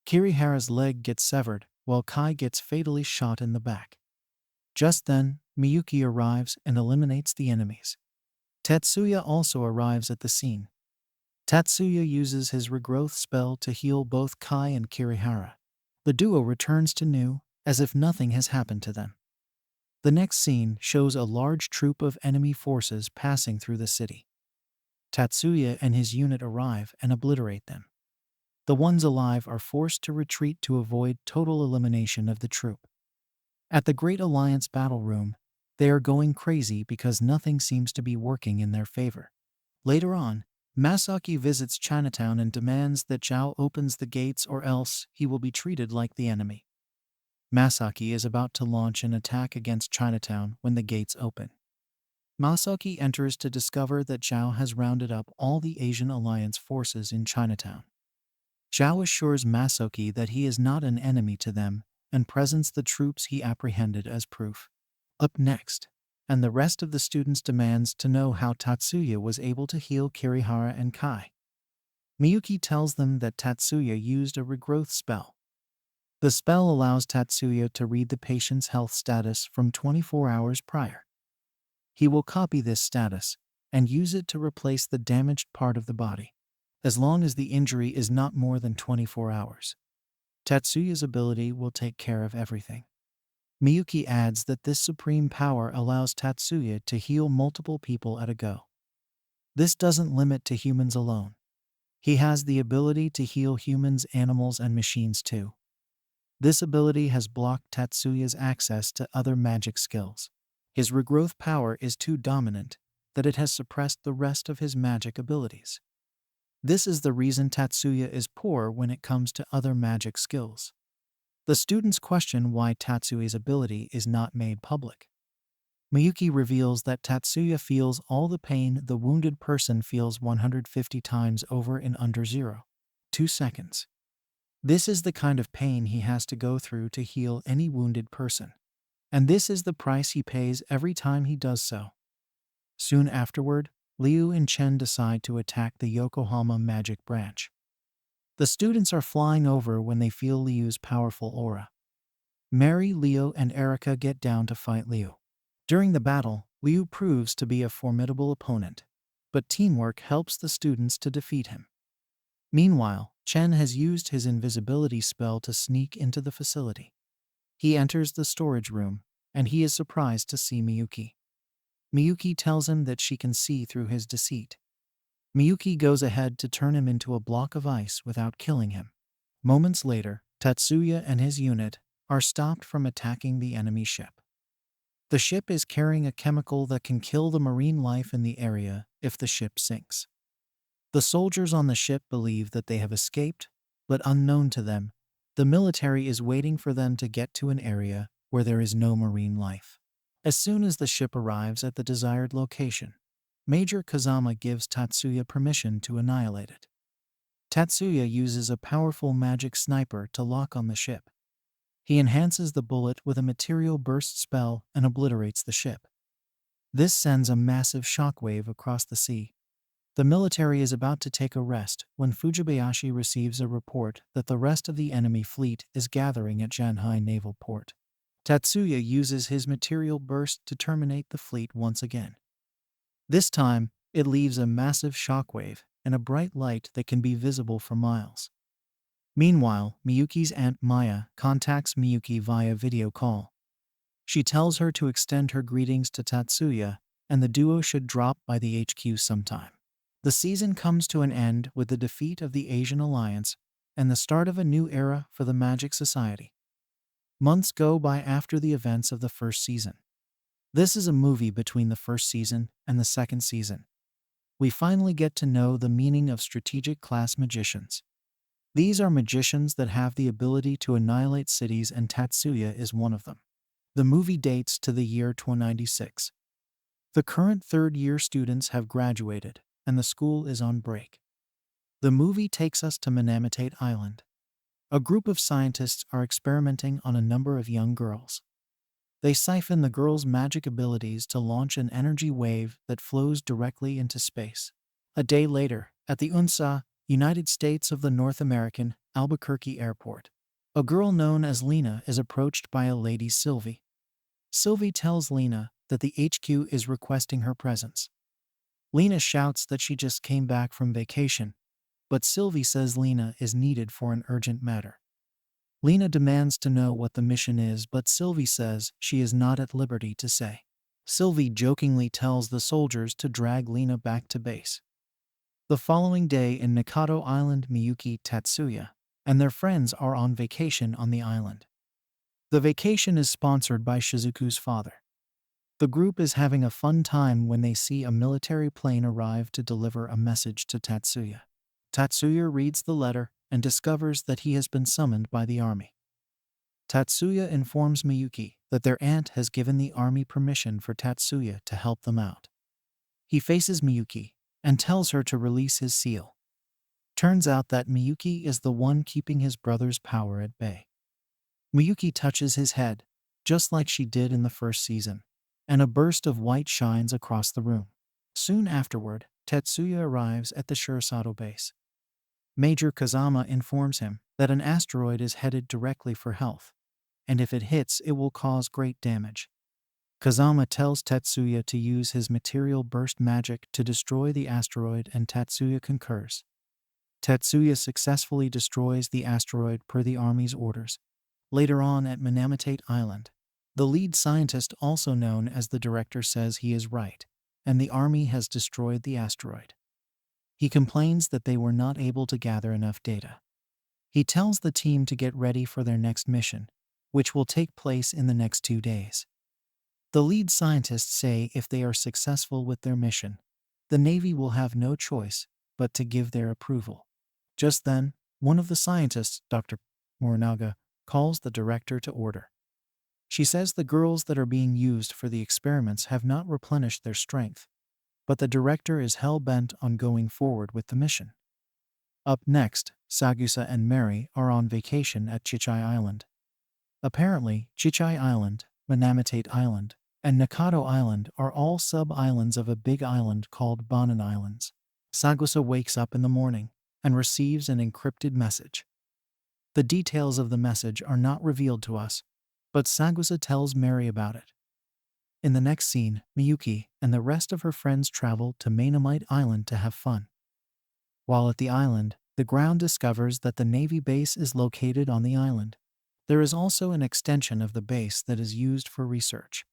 Kirihara's leg gets severed, while Kai gets fatally shot in the back. Just then, Miyuki arrives and eliminates the enemies. Tatsuya also arrives at the scene. Tatsuya uses his regrowth spell to heal both Kai and Kirihara. The duo returns to Nu, as if nothing has happened to them. The next scene shows a large troop of enemy forces passing through the city. Tatsuya and his unit arrive and obliterate them. The ones alive are forced to retreat to avoid total elimination of the troop. At the Great Alliance battle room, they are going crazy because nothing seems to be working in their favor. Later on, Masaki visits Chinatown and demands that Zhao opens the gates or else he will be treated like the enemy. Masaki is about to launch an attack against Chinatown when the gates open. Masaki enters to discover that Zhao has rounded up all the Asian Alliance forces in Chinatown. Zhao assures Masaki that he is not an enemy to them and presents the troops he apprehended as proof. Up next, and the rest of the students demands to know how Tatsuya was able to heal Kirihara and Kai. Miyuki tells them that Tatsuya used a regrowth spell. The spell allows Tatsuya to read the patient's health status from 24 hours prior. He will copy this status and use it to replace the damaged part of the body, as long as the injury is not more than 24 hours. Tatsuya's ability will take care of everything. Miyuki adds that this supreme power allows Tatsuya to heal multiple people at a go. This doesn't limit to humans alone. He has the ability to heal humans, animals, and machines too. This ability has blocked Tatsuya's access to other magic skills. His regrowth power is too dominant that it has suppressed the rest of his magic abilities. This is the reason Tatsuya is poor when it comes to other magic skills. The students question why Tatsuya's ability is not made public. Miyuki reveals that Tatsuya feels all the pain the wounded person feels 150 times over in under 0.2 seconds. This is the kind of pain he has to go through to heal any wounded person. And this is the price he pays every time he does so. Soon afterward, Liu and Chen decide to attack the Yokohama magic branch. The students are flying over when they feel Liu's powerful aura. Mary, Leo, and Erica get down to fight Liu. During the battle, Liu proves to be a formidable opponent, but teamwork helps the students to defeat him. Meanwhile, Chen has used his invisibility spell to sneak into the facility. He enters the storage room, and he is surprised to see Miyuki. Miyuki tells him that she can see through his deceit. Miyuki goes ahead to turn him into a block of ice without killing him. Moments later, Tatsuya and his unit are stopped from attacking the enemy ship. The ship is carrying a chemical that can kill the marine life in the area if the ship sinks. The soldiers on the ship believe that they have escaped, but unknown to them, the military is waiting for them to get to an area where there is no marine life. As soon as the ship arrives at the desired location, Major Kazama gives Tatsuya permission to annihilate it. Tatsuya uses a powerful magic sniper to lock on the ship. He enhances the bullet with a material burst spell and obliterates the ship. This sends a massive shockwave across the sea. The military is about to take a rest when Fujibayashi receives a report that the rest of the enemy fleet is gathering at Janhai Naval Port. Tatsuya uses his material burst to terminate the fleet once again. This time, it leaves a massive shockwave and a bright light that can be visible for miles. Meanwhile, Miyuki's aunt Maya contacts Miyuki via video call. She tells her to extend her greetings to Tatsuya, and the duo should drop by the HQ sometime. The season comes to an end with the defeat of the Asian Alliance and the start of a new era for the Magic Society. Months go by after the events of the first season. This is a movie between the first season and the second season. We finally get to know the meaning of strategic class magicians. These are magicians that have the ability to annihilate cities, and Tatsuya is one of them. The movie dates to the year 2096. The current third-year students have graduated, and the school is on break. The movie takes us to Manamatate Island. A group of scientists are experimenting on a number of young girls. They siphon the girls' magic abilities to launch an energy wave that flows directly into space. A day later, at the UNSA, United States of the North American, Albuquerque Airport, a girl known as Lena is approached by a lady Sylvie. Sylvie tells Lena that the HQ is requesting her presence. Lena shouts that she just came back from vacation, but Sylvie says Lena is needed for an urgent matter. Lena demands to know what the mission is, but Sylvie says she is not at liberty to say. Sylvie jokingly tells the soldiers to drag Lena back to base. The following day in Nakado Island, Miyuki, Tatsuya, and their friends are on vacation on the island. The vacation is sponsored by Shizuku's father. The group is having a fun time when they see a military plane arrive to deliver a message to Tatsuya. Tatsuya reads the letter and discovers that he has been summoned by the army. Tatsuya informs Miyuki that their aunt has given the army permission for Tatsuya to help them out. He faces Miyuki and tells her to release his seal. Turns out that Miyuki is the one keeping his brother's power at bay. Miyuki touches his head, just like she did in the first season, and a burst of white shines across the room. Soon afterward, Tatsuya arrives at the Shirasato base. Major Kazama informs him that an asteroid is headed directly for health, and if it hits, it will cause great damage. Kazama tells Tatsuya to use his material burst magic to destroy the asteroid, and Tatsuya concurs. Tatsuya successfully destroys the asteroid per the army's orders. Later on at Manamatate Island, the lead scientist, also known as the director, says he is right, and the army has destroyed the asteroid. He complains that they were not able to gather enough data. He tells the team to get ready for their next mission, which will take place in the next 2 days. The lead scientists say if they are successful with their mission, the Navy will have no choice but to give their approval. Just then, one of the scientists, Dr. Morinaga, calls the director to order. She says the girls that are being used for the experiments have not replenished their strength, but the director is hell-bent on going forward with the mission. Up next, Sagusa and Mary are on vacation at Chichai Island. Apparently, Chichai Island, Manamatate Island, and Nakado Island are all sub-islands of a big island called Bonin Islands. Sagusa wakes up in the morning and receives an encrypted message. The details of the message are not revealed to us, but Sagusa tells Mary about it. In the next scene, Miyuki and the rest of her friends travel to Manamite Island to have fun. While at the island, the ground discovers that the Navy base is located on the island. There is also an extension of the base that is used for research.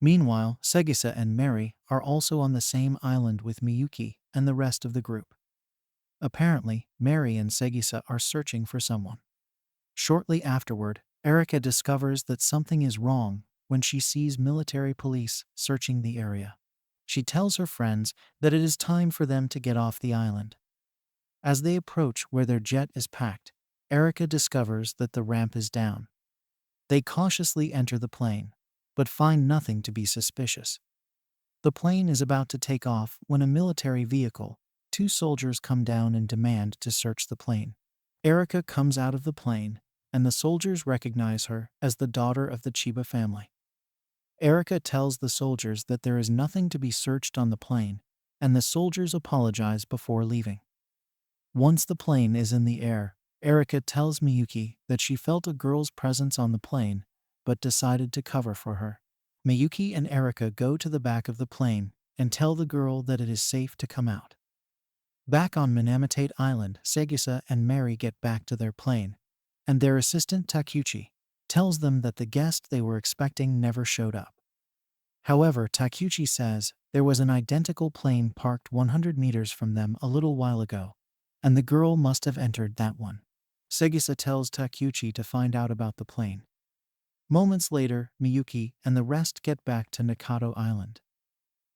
Meanwhile, Sagusa and Mary are also on the same island with Miyuki and the rest of the group. Apparently, Mary and Sagusa are searching for someone. Shortly afterward, Erika discovers that something is wrong when she sees military police searching the area. She tells her friends that it is time for them to get off the island. As they approach where their jet is packed, Erika discovers that the ramp is down. They cautiously enter the plane, but find nothing to be suspicious. The plane is about to take off when a military vehicle, 2 soldiers come down and demand to search the plane. Erika comes out of the plane, and the soldiers recognize her as the daughter of the Chiba family. Erika tells the soldiers that there is nothing to be searched on the plane, and the soldiers apologize before leaving. Once the plane is in the air, Erika tells Miyuki that she felt a girl's presence on the plane, but decided to cover for her. Miyuki and Erika go to the back of the plane and tell the girl that it is safe to come out. Back on Manamatate Island, Sagusa and Mary get back to their plane, and their assistant Takeuchi tells them that the guest they were expecting never showed up. However, Takeuchi says there was an identical plane parked 100 meters from them a little while ago, and the girl must have entered that one. Sagusa tells Takeuchi to find out about the plane. Moments later, Miyuki and the rest get back to Nakado Island.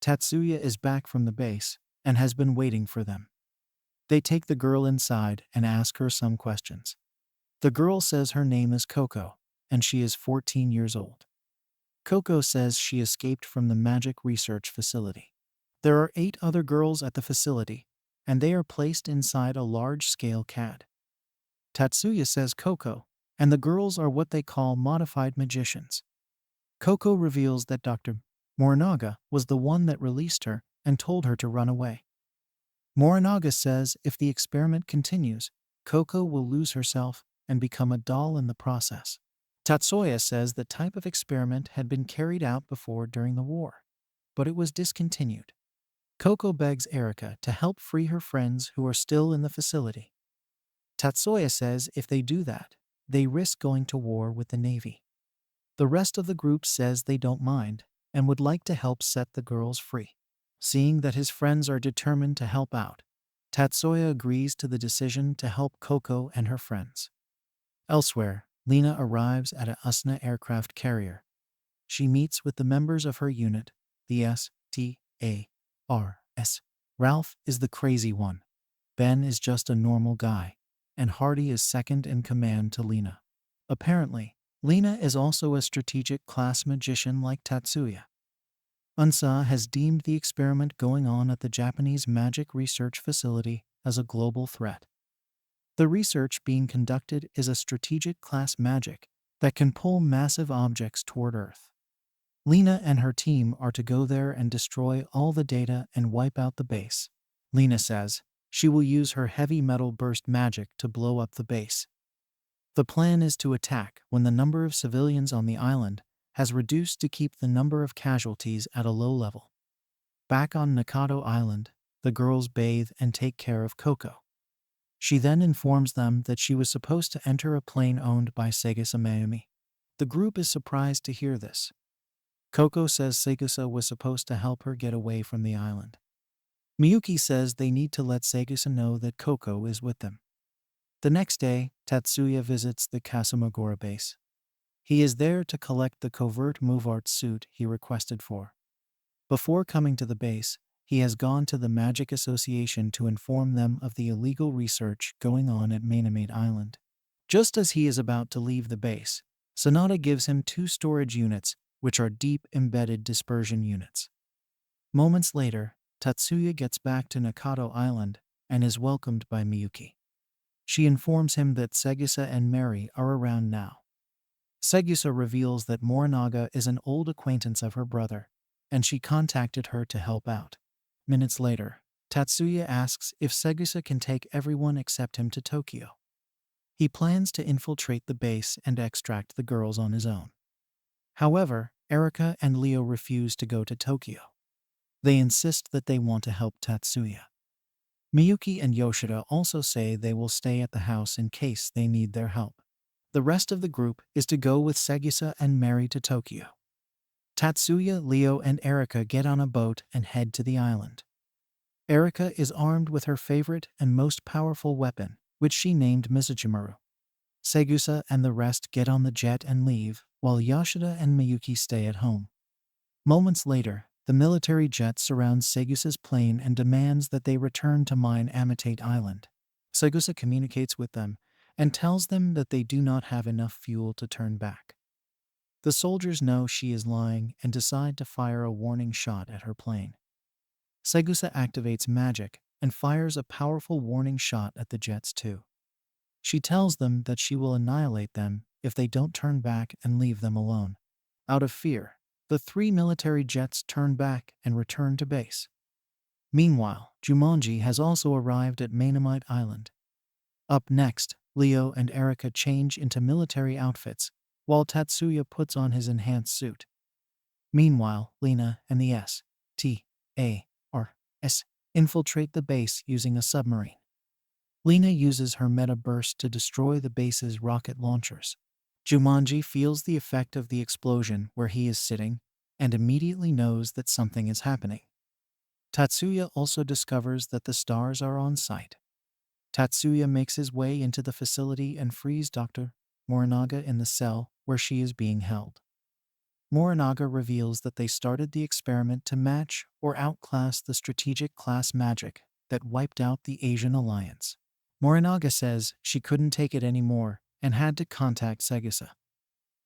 Tatsuya is back from the base and has been waiting for them. They take the girl inside and ask her some questions. The girl says her name is Coco, and she is 14 years old. Coco says she escaped from the magic research facility. There are 8 other girls at the facility, and they are placed inside a large-scale CAD. Tatsuya says Coco and the girls are what they call modified magicians. Coco reveals that Dr. Morinaga was the one that released her and told her to run away. Morinaga says if the experiment continues, Coco will lose herself and become a doll in the process. Tatsuya says the type of experiment had been carried out before during the war, but it was discontinued. Coco begs Erika to help free her friends who are still in the facility. Tatsuya says if they do that, they risk going to war with the Navy. The rest of the group says they don't mind and would like to help set the girls free. Seeing that his friends are determined to help out, Tatsuya agrees to the decision to help Coco and her friends. Elsewhere, Lena arrives at a Usna aircraft carrier. She meets with the members of her unit, the STARS. Ralph is the crazy one. Ben is just a normal guy, and Hardy is second in command to Lena. Apparently, Lena is also a strategic class magician like Tatsuya. UNSA has deemed the experiment going on at the Japanese magic research facility as a global threat. The research being conducted is a strategic class magic that can pull massive objects toward Earth. Lena and her team are to go there and destroy all the data and wipe out the base. Lena says she will use her heavy metal burst magic to blow up the base. The plan is to attack when the number of civilians on the island has reduced to keep the number of casualties at a low level. Back on Nakado Island, the girls bathe and take care of Coco. She then informs them that she was supposed to enter a plane owned by Sagusa Mayumi. The group is surprised to hear this. Coco says Sagusa was supposed to help her get away from the island. Miyuki says they need to let Sagusa know that Coco is with them. The next day, Tatsuya visits the Kasumagura base. He is there to collect the covert move art suit he requested for. Before coming to the base, he has gone to the Magic Association to inform them of the illegal research going on at Manamate Island. Just as he is about to leave the base, Sonata gives him 2 storage units, which are deep embedded dispersion units. Moments later, Tatsuya gets back to Nakado Island and is welcomed by Miyuki. She informs him that Segusa and Mary are around now. Segusa reveals that Morinaga is an old acquaintance of her brother, and she contacted her to help out. Minutes later, Tatsuya asks if Segusa can take everyone except him to Tokyo. He plans to infiltrate the base and extract the girls on his own. However, Erika and Leo refuse to go to Tokyo. They insist that they want to help Tatsuya. Miyuki and Yoshida also say they will stay at the house in case they need their help. The rest of the group is to go with Segusa and Mary to Tokyo. Tatsuya, Leo, and Erika get on a boat and head to the island. Erika is armed with her favorite and most powerful weapon, which she named Mizuchimaru. Segusa and the rest get on the jet and leave, while Yoshida and Miyuki stay at home. Moments later, the military jet surrounds Segusa's plane and demands that they return to mine Amatate Island. Segusa communicates with them and tells them that they do not have enough fuel to turn back. The soldiers know she is lying and decide to fire a warning shot at her plane. Segusa activates magic and fires a powerful warning shot at the jets too. She tells them that she will annihilate them if they don't turn back and leave them alone. Out of fear, the 3 military jets turn back and return to base. Meanwhile, Jumanji has also arrived at Mainamite Island. Up next, Leo and Erika change into military outfits, while Tatsuya puts on his enhanced suit. Meanwhile, Lena and the S.T.A.R.S. infiltrate the base using a submarine. Lena uses her meta burst to destroy the base's rocket launchers. Jumanji feels the effect of the explosion where he is sitting and immediately knows that something is happening. Tatsuya also discovers that the stars are on site. Tatsuya makes his way into the facility and frees Dr. Morinaga in the cell where she is being held. Morinaga reveals that they started the experiment to match or outclass the strategic class magic that wiped out the Asian alliance. Morinaga says she couldn't take it anymore and had to contact Segusa.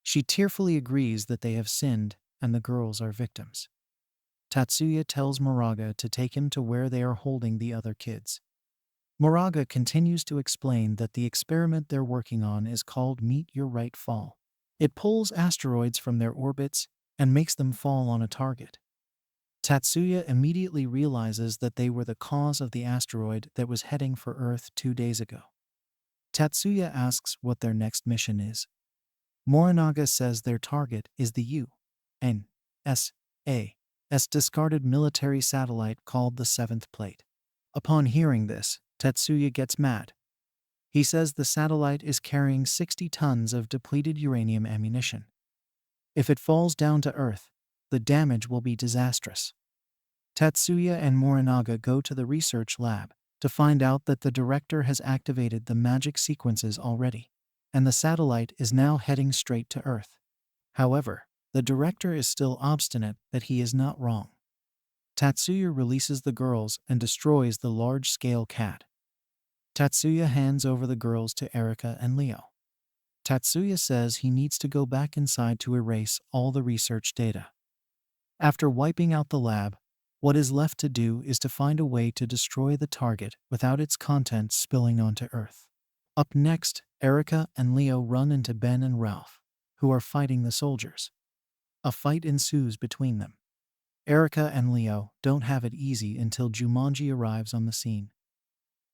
She tearfully agrees that they have sinned and the girls are victims. Tatsuya tells Moraga to take him to where they are holding the other kids. Moraga continues to explain that the experiment they're working on is called Meet Your Right Fall. It pulls asteroids from their orbits and makes them fall on a target. Tatsuya immediately realizes that they were the cause of the asteroid that was heading for Earth 2 days ago. Tatsuya asks what their next mission is. Morinaga says their target is the U.N.S.A.'s discarded military satellite called the Seventh Plate. Upon hearing this, Tatsuya gets mad. He says the satellite is carrying 60 tons of depleted uranium ammunition. If it falls down to Earth, the damage will be disastrous. Tatsuya and Morinaga go to the research lab to find out that the director has activated the magic sequences already, and the satellite is now heading straight to Earth. However, the director is still obstinate that he is not wrong. Tatsuya releases the girls and destroys the large-scale cat. Tatsuya hands over the girls to Erika and Leo. Tatsuya says he needs to go back inside to erase all the research data. After wiping out the lab, what is left to do is to find a way to destroy the target without its contents spilling onto Earth. Up next, Erika and Leo run into Ben and Ralph, who are fighting the soldiers. A fight ensues between them. Erika and Leo don't have it easy until Jumanji arrives on the scene.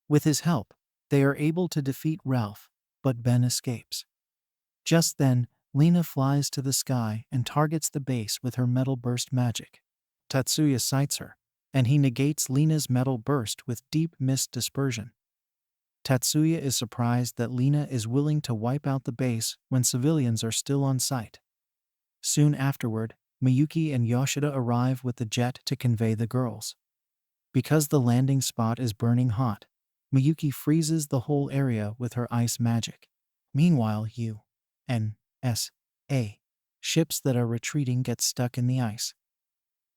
With his help, they are able to defeat Ralph, but Ben escapes. Just then, Lena flies to the sky and targets the base with her metal burst magic. Tatsuya sights her, and he negates Lena's metal burst with deep mist dispersion. Tatsuya is surprised that Lena is willing to wipe out the base when civilians are still on site. Soon afterward, Miyuki and Yoshida arrive with the jet to convey the girls. Because the landing spot is burning hot, Miyuki freezes the whole area with her ice magic. Meanwhile, U.N.S.A. ships that are retreating get stuck in the ice.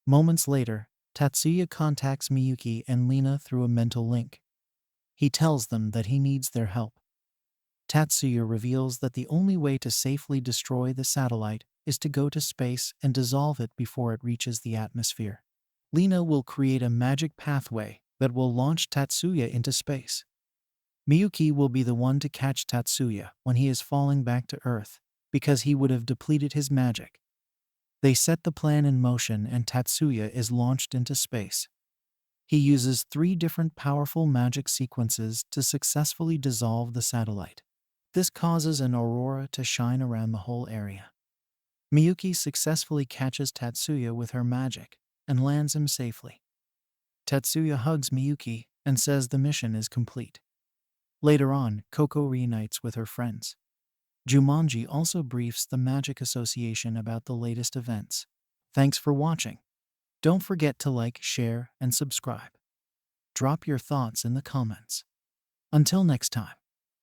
Moments later, Tatsuya contacts Miyuki and Lena through a mental link. He tells them that he needs their help. Tatsuya reveals that the only way to safely destroy the satellite is to go to space and dissolve it before it reaches the atmosphere. Lena will create a magic pathway that will launch Tatsuya into space. Miyuki will be the one to catch Tatsuya when he is falling back to Earth, because he would have depleted his magic. They set the plan in motion and Tatsuya is launched into space. He uses 3 different powerful magic sequences to successfully dissolve the satellite. This causes an aurora to shine around the whole area. Miyuki successfully catches Tatsuya with her magic and lands him safely. Tatsuya hugs Miyuki and says the mission is complete. Later on, Kokoa reunites with her friends. Jumanji also briefs the Magic Association about the latest events. Thanks for watching. Don't forget to like, share, and subscribe. Drop your thoughts in the comments. Until next time.